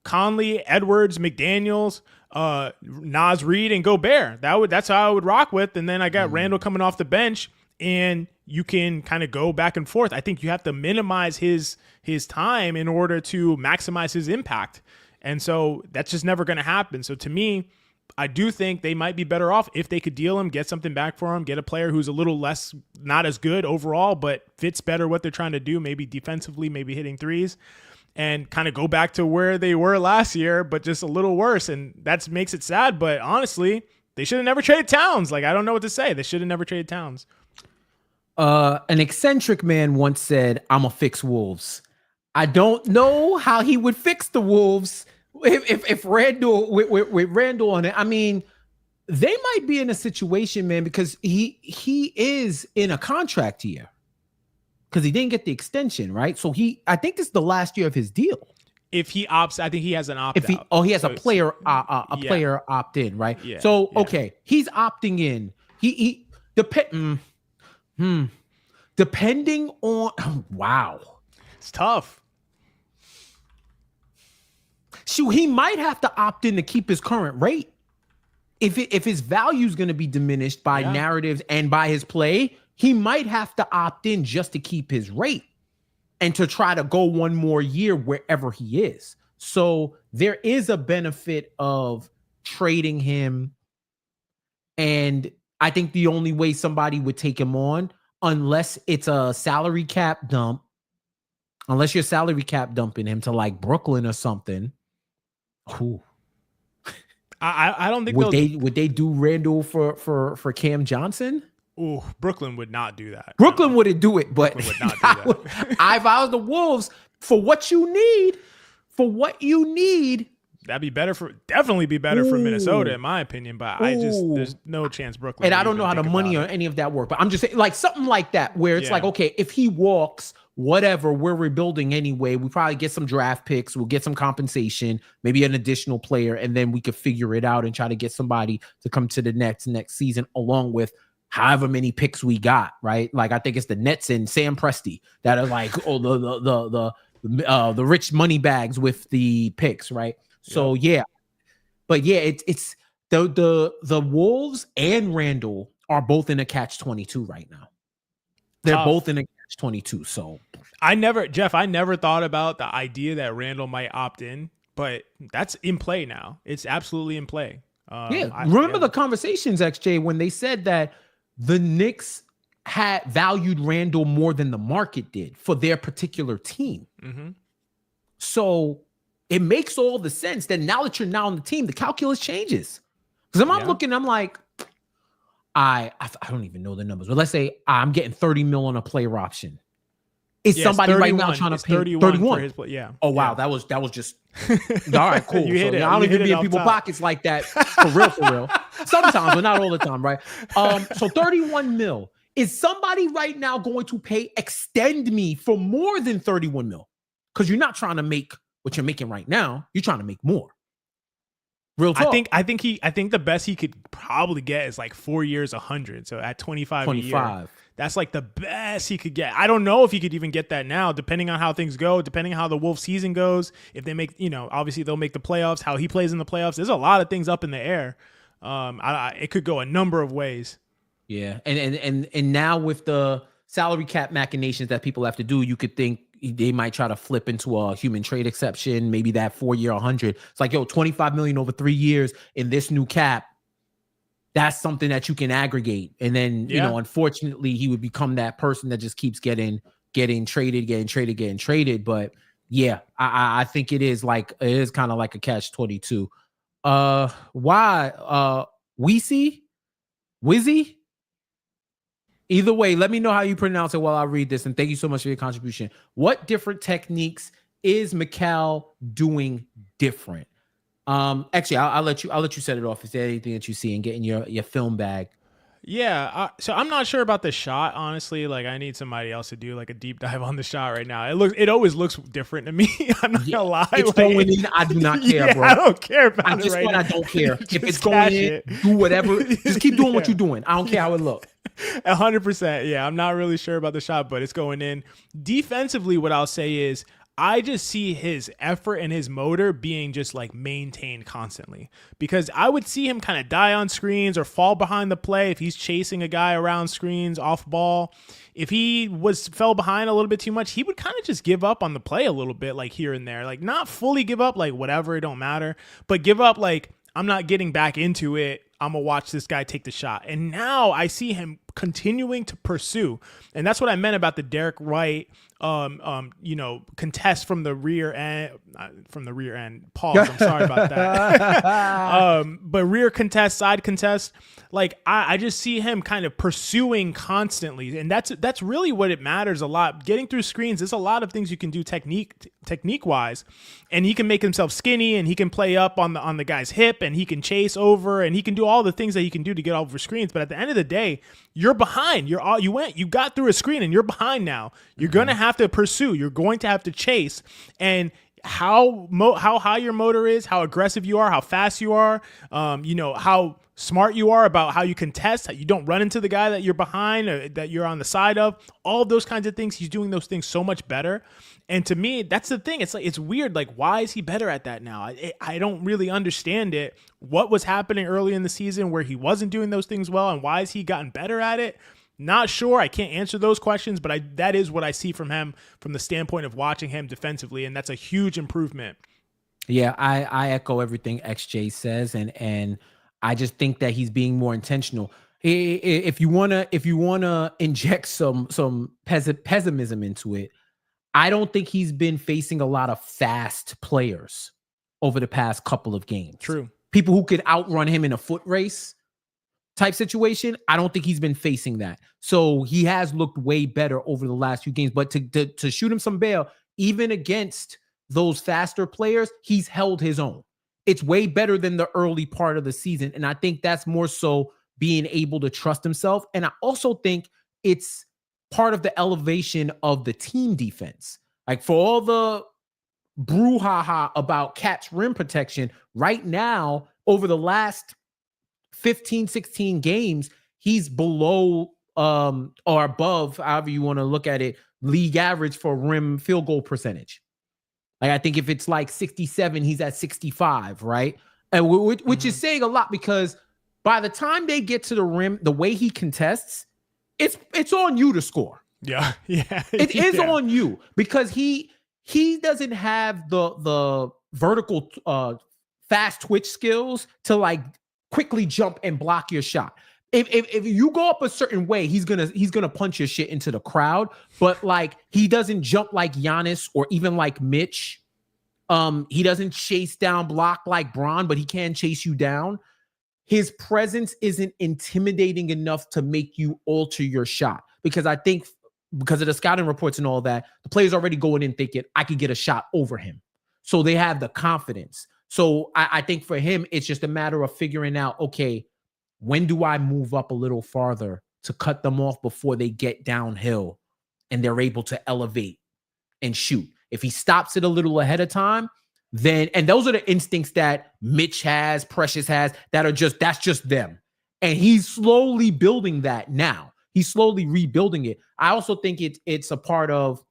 Conley, Edwards, McDaniels, Nas Reed and Gobert. That's how I would rock with. And then I got Randall coming off the bench, and you can kind of go back and forth. I think you have to minimize his time in order to maximize his impact. And so that's just never going to happen. So to me, I do think they might be better off if they could deal him, get something back for him, get a player who's a little less, not as good overall, but fits better what they're trying to do, maybe defensively, maybe hitting threes, and kind of go back to where they were last year, but just a little worse. And that makes it sad. But honestly, they should have never traded Towns. Like, I don't know what to say. They should have never traded Towns. An eccentric man once said, "I'm a fix Wolves." I don't know how he would fix the Wolves if Randall with Randall on it. I mean, they might be in a situation, man, because he is in a contract year because he didn't get the extension, right? So I think this is the last year of his deal. If he opts, I think he has an opt-out. He has a player player opt in, right? Yeah, so okay, he's opting in. Depending on wow. It's tough. Shoot, he might have to opt in to keep his current rate. If his value is going to be diminished by narratives and by his play, he might have to opt in just to keep his rate and to try to go one more year wherever he is. So there is a benefit of trading him. And I think the only way somebody would take him on, unless it's a salary cap dump, unless you're salary cap dumping him to like Brooklyn or something. Ooh. I don't think would they do Randall for Cam Johnson? Ooh, Brooklyn would not do that. Brooklyn wouldn't do it, but Brooklyn would not do that. If I was the Wolves, for what you need, that'd be definitely be better for Minnesota, in my opinion. But there's no chance Brooklyn. And I don't know how the money or any of that work, but I'm just saying, like something like that, where it's like, okay, if he walks, whatever, we're rebuilding anyway. We probably get some draft picks, we'll get some compensation, maybe an additional player, and then we could figure it out and try to get somebody to come to the next season, along with however many picks we got, right? Like I think it's the Nets and Sam Presti that are like, the rich money bags with the picks, right? So it's the Wolves and Randall are both in a catch-22 right now. They're both in a catch-22. So I never thought about the idea that Randall might opt in, but that's in play now. It's absolutely in play. Remember the conversations, XJ, when they said that the Knicks had valued Randall more than the market did for their particular team. Mm-hmm. So it makes all the sense that now that you're now on the team, the calculus changes. Because I'm looking, I'm like, I don't even know the numbers, but let's say I'm getting 30 mil on a player option. Is somebody right now trying to pay 31 for his play? Yeah. Oh wow, that was just all right, cool. You hit it. I don't even be in people's pockets like that for real. Sometimes, but not all the time, right? So 31 mil. Is somebody right now going to extend me for more than 31 mil? Because you're not trying to make what you're making right now. You're trying to make more. Real talk. I think the best he could probably get is like 4 years, 100. So at 25 a year, that's like the best he could get. I don't know if he could even get that now, depending on how things go, depending on how the Wolves season goes. If they make, obviously they'll make the playoffs, how he plays in the playoffs. There's a lot of things up in the air. It could go a number of ways. Yeah. And now with the salary cap machinations that people have to do, you could think they might try to flip into a human trade exception, maybe that 4 year 100. It's like, 25 million over 3 years in this new cap. That's something that you can aggregate. And then, unfortunately, he would become that person that just keeps getting traded. But yeah, I think it is kind of like a catch-22. Why? Wizzy? Either way, let me know how you pronounce it while I read this. And thank you so much for your contribution. What different techniques is Mikal doing different? Actually, I'll let you set it off. Is there anything that you see and get in your film bag? Yeah. So I'm not sure about the shot, honestly. Like I need somebody else to do like a deep dive on the shot right now. It always looks different to me. I'm not gonna lie. It's going in. I do not care, bro. I don't care about it right now. I don't care. If it's going in, do whatever. Just keep doing what you're doing. I don't care how it looks. 100%. Yeah. I'm not really sure about the shot, but it's going in. Defensively, what I'll say is I just see his effort and his motor being just like maintained constantly, because I would see him kind of die on screens or fall behind the play if he's chasing a guy around screens off ball. If he fell behind a little bit too much, he would kind of just give up on the play a little bit, like here and there, like not fully give up, like whatever, it don't matter, but give up like, I'm not getting back into it. I'm going to watch this guy take the shot. And now I see him continuing to pursue. And that's what I meant about the Derek White, contest from the rear end. Pause. I'm sorry about that. But rear contest, side contest, like I just see him kind of pursuing constantly. And that's really what it matters a lot. Getting through screens, there's a lot of things you can do technique wise. And he can make himself skinny, and he can play up on the guy's hip, and he can chase over, and he can do all the things that he can do to get over screens. But at the end of the day, you're behind. You got through a screen and you're behind now. You're going to have to pursue. You're going to have to chase. And how high your motor is, how aggressive you are, how fast you are, how smart you are about how you contest, how you don't run into the guy that you're behind or that you're on the side of, all of those kinds of things. He's doing those things so much better. And to me, that's the thing. It's like, it's weird. Like, why is he better at that now? I don't really understand it. What was happening early in the season where he wasn't doing those things well, and why has he gotten better at it? Not sure. I can't answer those questions, but that is what I see from him from the standpoint of watching him defensively, and that's a huge improvement. Yeah, I echo everything XJ says, and I just think that he's being more intentional. If you wanna inject some pessimism into it, I don't think he's been facing a lot of fast players over the past couple of games. True. People who could outrun him in a foot race type situation. I don't think he's been facing that. So he has looked way better over the last few games. But to shoot him some bail, even against those faster players, he's held his own. It's way better than the early part of the season. And I think that's more so being able to trust himself. And I also think it's part of the elevation of the team defense. Like, for all the brouhaha about Cat's rim protection, right now, over the last 15, 16 games, he's below or above, however you want to look at it, league average for rim field goal percentage. Like, I think if it's like 67, he's at 65, right? And which is saying a lot, because by the time they get to the rim, the way he contests, it's on you to score. Yeah. It is on you, because he doesn't have the vertical fast twitch skills to like quickly jump and block your shot. If you go up a certain way, he's gonna punch your shit into the crowd. But like, he doesn't jump like Giannis or even like Mitch. He doesn't chase down block like Bron, but he can chase you down. His presence isn't intimidating enough to make you alter your shot, because I think because of the scouting reports and all that, the players already going in thinking I could get a shot over him. So they have the confidence. So I think for him, it's just a matter of figuring out, okay, when do I move up a little farther to cut them off before they get downhill and they're able to elevate and shoot? If he stops it a little ahead of time, then, and those are the instincts that Mitch has, Precious has, that's just them. And he's slowly building that now. He's slowly rebuilding it. I also think it's a part of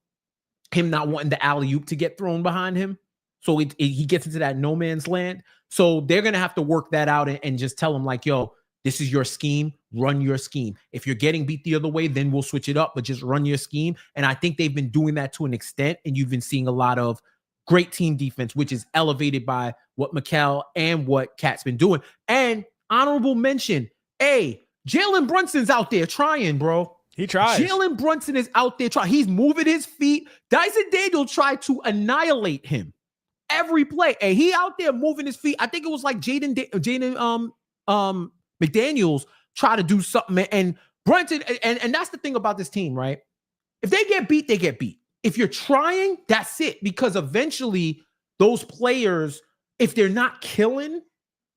him not wanting the alley-oop to get thrown behind him. So he gets into that no man's land. So they're going to have to work that out and just tell him like, yo, this is your scheme, run your scheme. If you're getting beat the other way, then we'll switch it up, but just run your scheme. And I think they've been doing that to an extent, and you've been seeing a lot of great team defense, which is elevated by what Mikal and what Cat's been doing. And honorable mention, Jalen Brunson's out there trying, bro. He tries. Jalen Brunson is out there trying. He's moving his feet. Dyson Daniel tried to annihilate him every play. And he out there moving his feet. I think it was like Jaden McDaniels try to do something. And Brunson, and that's the thing about this team, right? If they get beat, they get beat. If you're trying, that's it. Because eventually those players, if they're not killing,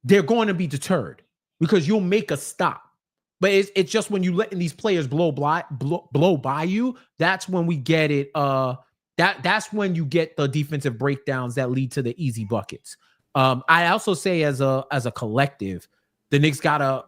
they're going to be deterred because you'll make a stop. But it's just when you letting these players blow by you, that's when we get it. That's when you get the defensive breakdowns that lead to the easy buckets. I also say as a collective, The Knicks gotta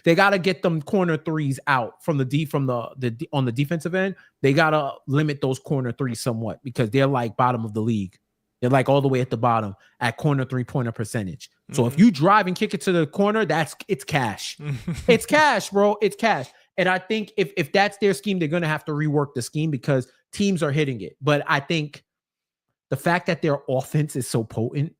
they gotta get them corner threes out from the on the defensive end. They gotta limit those corner threes somewhat because they're like bottom of the league. They're like all the way at the bottom at corner 3-pointer percentage. So if you drive and kick it to the corner, it's cash. It's cash, bro. It's cash. And I think if that's their scheme, they're gonna have to rework the scheme because teams are hitting it. But I think the fact that their offense is so potent,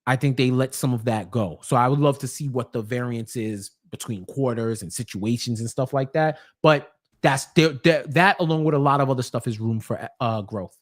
I think they let some of that go. So I would love to see what the variance is between quarters and situations and stuff like that. But that along with a lot of other stuff is room for growth.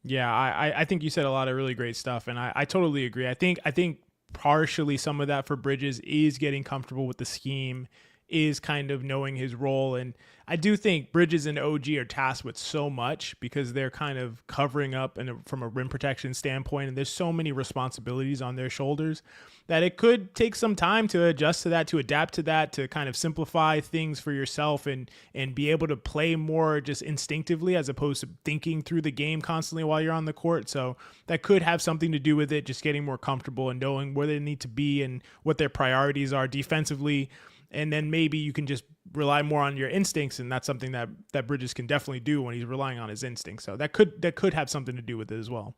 Yeah, I think you said a lot of really great stuff, and I totally agree. I think partially some of that for Bridges is getting comfortable with the scheme, is kind of knowing his role. And I do think Bridges and OG are tasked with so much because they're kind of covering up from a rim protection standpoint. And there's so many responsibilities on their shoulders that it could take some time to adjust to that, to adapt to that, to kind of simplify things for yourself and be able to play more just instinctively as opposed to thinking through the game constantly while you're on the court. So that could have something to do with it, just getting more comfortable and knowing where they need to be and what their priorities are defensively. And then maybe you can just rely more on your instincts, and that's something that Bridges can definitely do when he's relying on his instincts. So that could have something to do with it as well.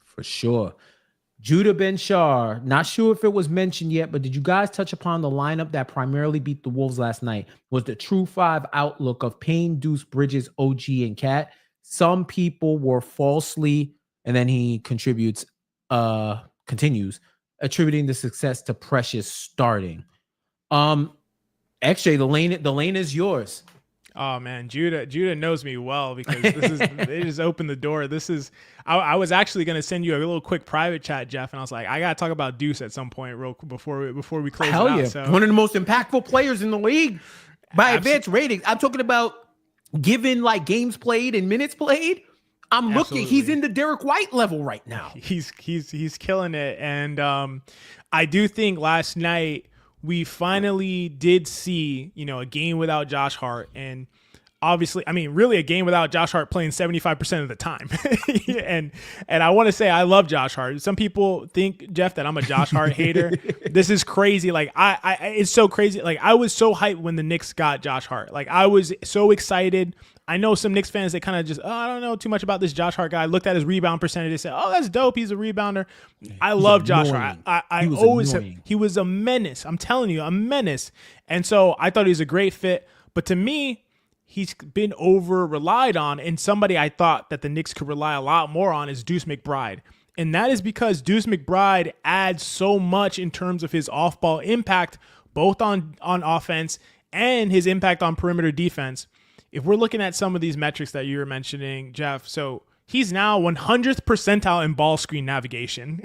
For sure. Judah Ben-Shar, not sure if it was mentioned yet, but did you guys touch upon the lineup that primarily beat the Wolves last night? Was the true five outlook of Payne, Deuce, Bridges, OG, and Cat? Some people were falsely, and then he continues, attributing the success to Precious starting. XJ, the lane is yours. Oh man, Judah knows me well because they just opened the door. I was actually going to send you a little quick private chat, Jeff, and I was like, I got to talk about Deuce at some point real before we close Hell it out. Yeah. So. One of the most impactful players in the league by advanced ratings. I'm talking about given like games played and minutes played. I'm looking, he's in the Derek White level right now. He's killing it. And I do think last night we finally did see, a game without Josh Hart, and obviously, really a game without Josh Hart playing 75% of the time. and I want to say I love Josh Hart. Some people think, Jeff, that I'm a Josh Hart hater. This is crazy. Like it's so crazy. Like I was so hyped when the Knicks got Josh Hart. Like I was so excited. I know some Knicks fans, they kind of just, I don't know too much about this Josh Hart guy. I looked at his rebound percentage. They said, oh, that's dope. He's a rebounder. I love Josh Hart. He was a menace. I'm telling you, a menace. And so I thought he was a great fit. But to me, he's been over-relied on. And somebody I thought that the Knicks could rely a lot more on is Deuce McBride. And that is because Deuce McBride adds so much in terms of his off-ball impact, both on offense and his impact on perimeter defense. If we're looking at some of these metrics that you were mentioning, Jeff, so he's now 100th percentile in ball screen navigation.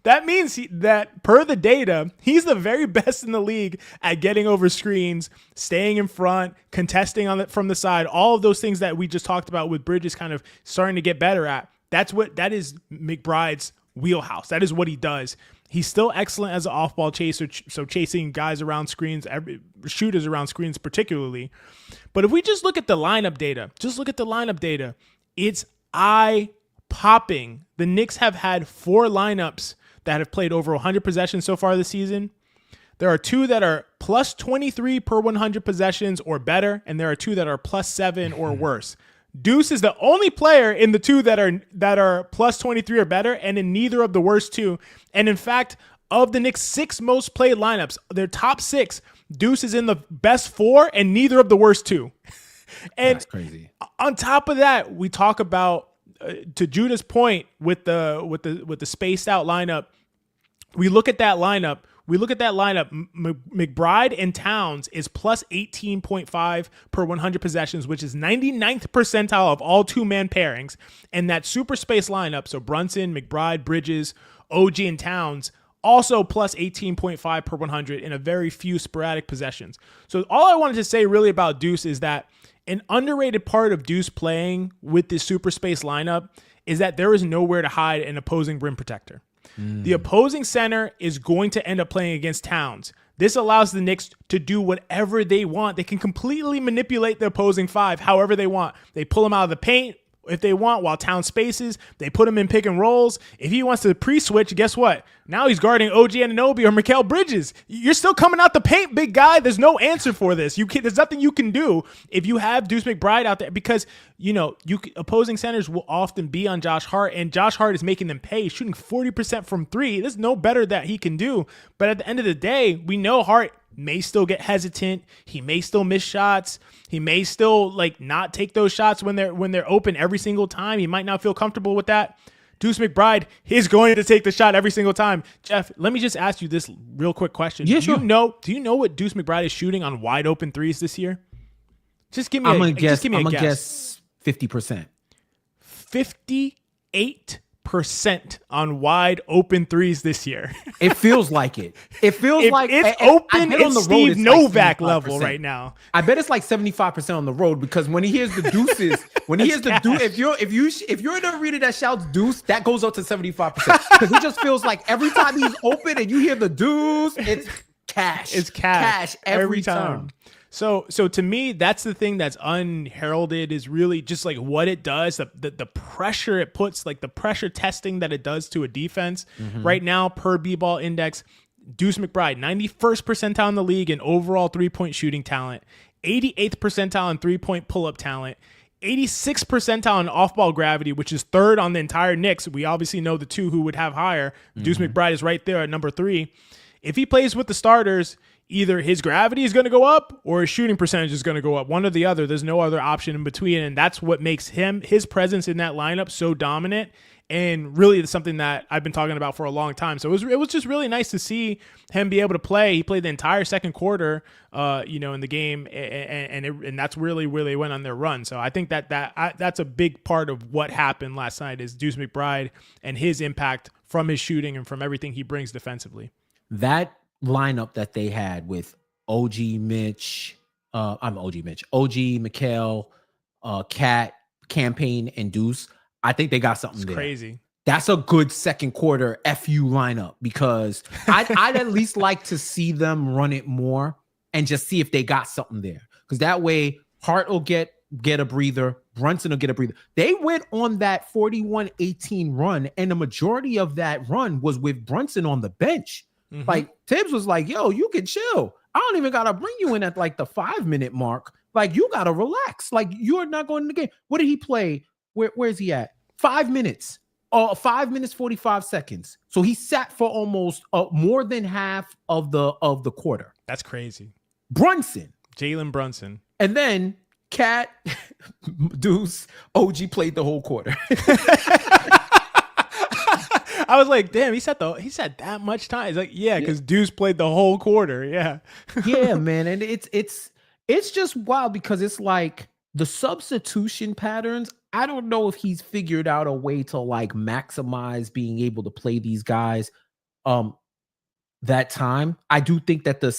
That means that per the data, he's the very best in the league at getting over screens, staying in front, contesting from the side, all of those things that we just talked about with Bridges kind of starting to get better at. That is McBride's wheelhouse. That is what he does. He's still excellent as an off-ball chaser, so chasing guys around screens, shooters around screens particularly. But if we just look at the lineup data, it's eye-popping. The Knicks have had 4 lineups that have played over 100 possessions so far this season. There are 2 that are plus 23 per 100 possessions or better, and there are 2 that are plus 7 or worse. Deuce is the only player in the 2 that are plus 23 or better, and in neither of the worst 2. And in fact, of the Knicks' 6 most played lineups, their top 6, Deuce is in the best 4 and neither of the worst 2. And that's crazy. On top of that, we talk about to Judah's point with the spaced out lineup. We look at that lineup. McBride and Towns is plus 18.5 per 100 possessions, which is 99th percentile of all 2-man pairings. And that super space lineup, so Brunson, McBride, Bridges, OG, and Towns, also plus 18.5 per 100 in a very few sporadic possessions. So all I wanted to say really about Deuce is that an underrated part of Deuce playing with this super space lineup is that there is nowhere to hide an opposing rim protector. The opposing center is going to end up playing against Towns. This allows the Knicks to do whatever they want. They can completely manipulate the opposing 5 however they want. They pull him out of the paint, if they want while Towns spaces. They put him in pick and rolls. If he wants to pre-switch, guess what? Now he's guarding OG Anunoby or Mikal Bridges. You're still coming out the paint, big guy. There's no answer for this. There's nothing you can do if you have Deuce McBride out there, because opposing centers will often be on Josh Hart, and Josh Hart is making them pay, shooting 40% from three. There's no better that he can do. But at the end of the day, we know Hart may still get hesitant. He may still miss shots. He may still not take those shots when they're open every single time. He might not feel comfortable with that. Deuce McBride is going to take the shot every single time. Jeff, let me just ask you this real quick question. Yeah, sure. Do you know what Deuce McBride is shooting on wide open threes this year? Just give me a guess. I'm gonna guess 50%. 58% on wide open threes this year. It feels like it. It feels like it's open. It's Steve Novak level right now. I bet it's like 75% on the road, because when he hears the deuces, if you're in the arena that shouts deuce, that goes up to 75%, because it just feels like every time he's open and you hear the deuce, it's cash. It's cash every time. So to me, that's the thing that's unheralded, is really just what it does, the pressure it puts, the pressure testing that it does to a defense. Mm-hmm. Right now, per B-ball index, Deuce McBride, 91st percentile in the league in overall three-point shooting talent, 88th percentile in three-point pull-up talent, 86th percentile in off-ball gravity, which is third on the entire Knicks. We obviously know the two who would have higher. Mm-hmm. Deuce McBride is right there at number 3. If he plays with the starters, either his gravity is going to go up or his shooting percentage is going to go up. One or the other. There's no other option in between, and that's what makes his presence in that lineup so dominant. And really, it's something that I've been talking about for a long time. So it was just really nice to see him be able to play. He played the entire second quarter, in the game, and that's really where they went on their run. So I think that's a big part of what happened last night, is Deuce McBride and his impact from his shooting and from everything he brings defensively. That lineup that they had with OG, Mikal, Cat, Campaign, and Deuce, I think they got something there. Crazy. That's a good second quarter FU lineup, because I'd at least like to see them run it more and just see if they got something there. Because that way Hart will get a breather, Brunson will get a breather. They went on that 41-18 run, and the majority of that run was with Brunson on the bench. Mm-hmm. Like, Tibbs was like, yo, you can chill. I don't even got to bring you in at the 5-minute mark. You got to relax. You're not going in the game. What did he play? Where's he at? 5 minutes. 5 minutes, 45 seconds. So he sat for almost more than half of the quarter. That's crazy. Jalen Brunson. And then Cat, Deuce, OG played the whole quarter. I was like, damn, he sat that much time. It's because Deuce played the whole quarter. Yeah. Yeah, man. And it's just wild, because it's the substitution patterns. I don't know if he's figured out a way to maximize being able to play these guys that time. I do think that the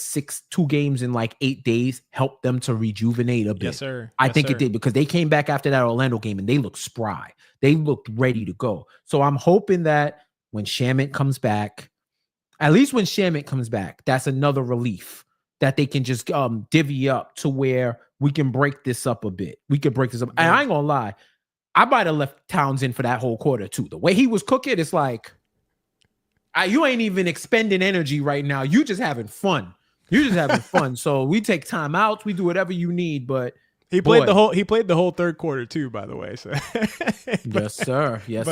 2 games in 8 days helped them to rejuvenate a bit. Yes, sir. I think it did, because they came back after that Orlando game and they looked spry. They looked ready to go. So I'm hoping that when Shamet comes back, that's another relief that they can just divvy up to where we can break this up a bit. And I ain't gonna lie, I might have left Towns in for that whole quarter too. The way he was cooking, it's you ain't even expending energy right now. You just having fun. So we take timeouts. We do whatever you need. But he played the whole third quarter too, by the way. So yes, sir. Yes.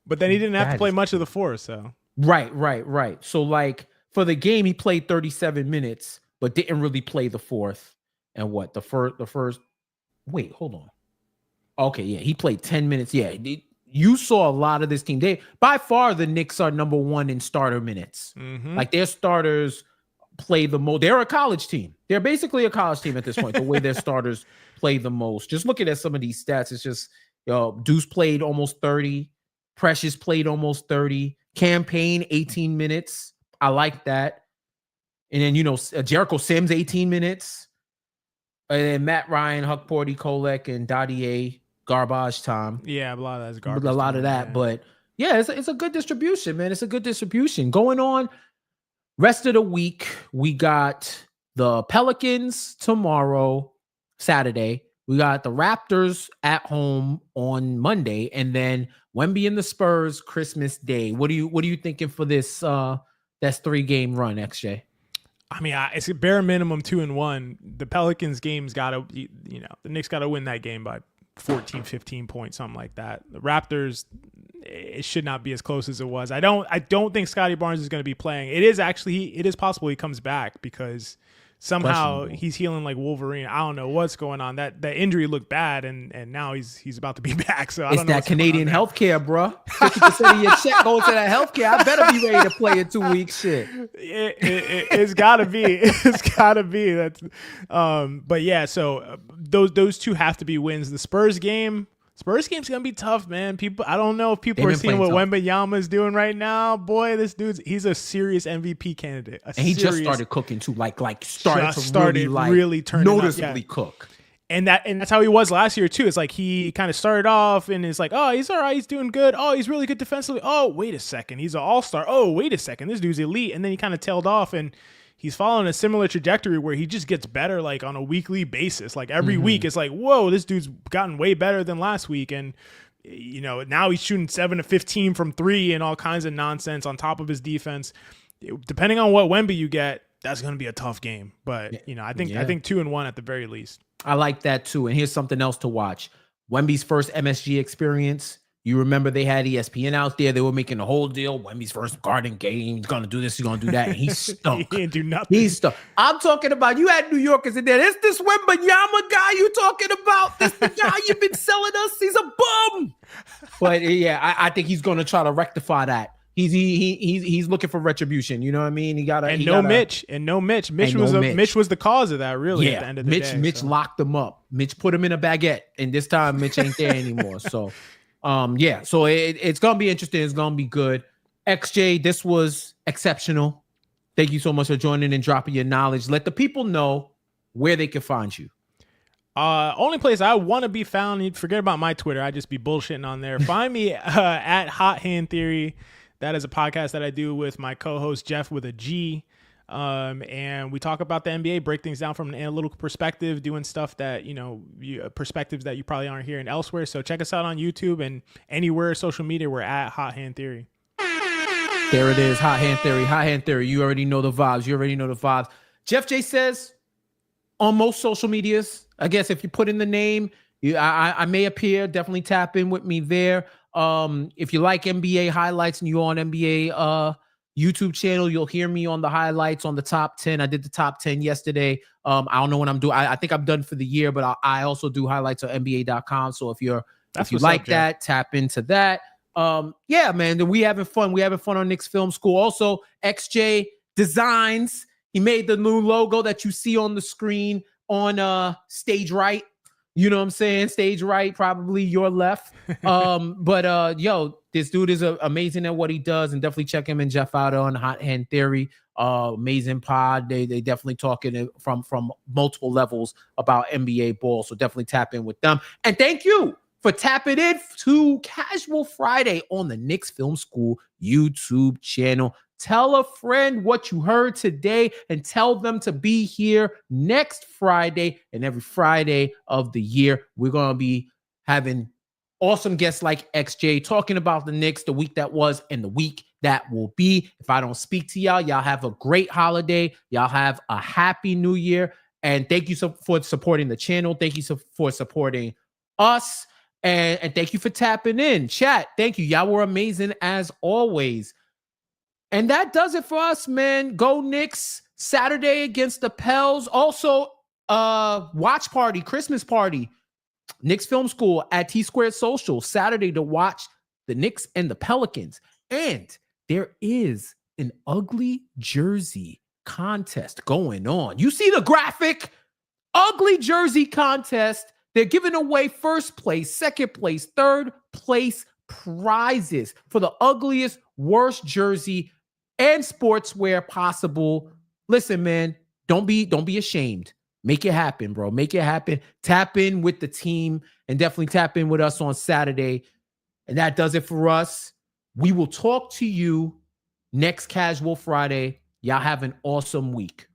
But then he didn't have to play much of the fourth. So right. So for the game, he played 37 minutes, but didn't really play the fourth. And what the first? Wait, hold on. Okay, yeah, he played 10 minutes. Yeah, you saw a lot of this team. By far, the Knicks are number 1 in starter minutes. Mm-hmm. Their starters play the most. They're a college team. They're basically a college team at this point. The way their starters play the most. Just looking at some of these stats, it's just Deuce played almost 30. Precious played almost 30. Campaign 18 minutes. I like that. And then Jericho Sims 18 minutes. And then Matt Ryan, Huck Porty, Kolek, and Dadier garbage time. Yeah, a lot of that's garbage. A lot of that, yeah. But yeah, it's a good distribution, man. It's a good distribution going on. Rest of the week, we got the Pelicans tomorrow, Saturday. We got the Raptors at home on Monday, and then Wemby and the Spurs Christmas Day. What are you thinking for this that's 3-game run, XJ? I mean, it's a bare minimum 2-1. The Pelicans game's got to, the Knicks got to win that game by 14, 15 points, something like that. The Raptors, it should not be as close as it was. I don't think Scotty Barnes is going to be playing. It is possible he comes back because somehow he's healing like Wolverine. I don't know what's going on. That injury looked bad, and now he's about to be back. So I don't know. It's that Canadian healthcare, bro. 50% of your check goes to that healthcare. I better be ready to play in 2 weeks. Shit. It's gotta be. It's gotta be. That's. But yeah. So those two have to be wins. The Spurs game's gonna be tough, man. I don't know if people are seeing what Wembanyama is doing right now. Boy, he's a serious MVP candidate. And he just started cooking too, started really turning noticeably cook. And that's how he was last year too. It's like he kind of started off and it's like, oh, he's all right, he's doing good. Oh, he's really good defensively. Oh, wait a second, he's an all-star. Oh, wait a second, this dude's elite. And then he kind of tailed off, and he's following a similar trajectory where he just gets better like on a weekly basis. Like every week it's like, whoa, this dude's gotten way better than last week. And now he's shooting 7 of 15 from 3 and all kinds of nonsense on top of his defense. Depending on what Wemby you get, that's going to be a tough game. But I think 2-1 at the very least. I like that too. And here's something else to watch. Wemby's first MSG experience. You remember they had ESPN out there. They were making a whole deal. Wemby's first Garden game. He's going to do this. He's going to do that. And he stunk. He didn't do nothing. He stunk. I'm talking about, you had New Yorkers in there. This Wembanyama guy you talking about. This the guy you've been selling us. He's a bum. But yeah, I think he's going to try to rectify that. He's looking for retribution. You know what I mean? Mitch. Mitch was the cause of that, really, at the end of the day. Mitch locked him up. Mitch put him in a baguette. And this time Mitch ain't there anymore. So so it's gonna be interesting. It's gonna be good. XJ, this was exceptional. Thank you so much for joining and dropping your knowledge. Let the people know where they can find you. Only place I want to be found. Forget about my Twitter. I just be bullshitting on there. Find me at Hot Hand Theory. That is a podcast that I do with my co-host Jeff with a G. And we talk about the NBA, break things down from an analytical perspective, doing stuff that, perspectives that you probably aren't hearing elsewhere. So check us out on YouTube and anywhere social media. We're at Hot Hand Theory. There it is. Hot Hand Theory. Hot Hand Theory. You already know the vibes. Jeff J says on most social medias, I guess if you put in the name, I may appear. Definitely tap in with me there. If you like NBA highlights and you're on NBA, YouTube channel, you'll hear me on the highlights on the top 10. I did the top 10 yesterday. I don't know what I'm doing. I think I'm done for the year, but I also do highlights on NBA.com. So if you like that, tap into that. Yeah, man, we having fun. We having fun on Knicks Film School. Also, XJ Designs. He made the new logo that you see on the screen on Stage Right. You know what I'm saying? Stage right, probably your left. But this dude is amazing at what he does, and definitely check him and Jeff out on Hot Hand Theory. Amazing pod. They definitely talking from multiple levels about NBA ball. So definitely tap in with them. And thank you for tapping in to Casual Friday on the Knicks Film School YouTube channel. Tell a friend what you heard today and tell them to be here next Friday and every Friday of the year. We're going to be having awesome guests like XJ talking about the Knicks, the week that was and the week that will be. If I don't speak to y'all have a great holiday. Y'all have a happy new year. And thank you for supporting the channel. Thank you for supporting us. And thank you for tapping in. Chat, thank you. Y'all were amazing as always. And that does it for us, man. Go Knicks. Saturday against the Pels. Also, watch party, Christmas party. Knicks Film School at T-Squared Social. Saturday to watch the Knicks and the Pelicans. And there is an ugly jersey contest going on. You see the graphic? Ugly jersey contest. They're giving away first place, second place, third place prizes for the ugliest, worst jersey and sportswear possible. Listen, man, don't be ashamed. Make it happen, bro. Make it happen. Tap in with the team and definitely tap in with us on Saturday. And that does it for us. We will talk to you next Casual Friday. Y'all have an awesome week.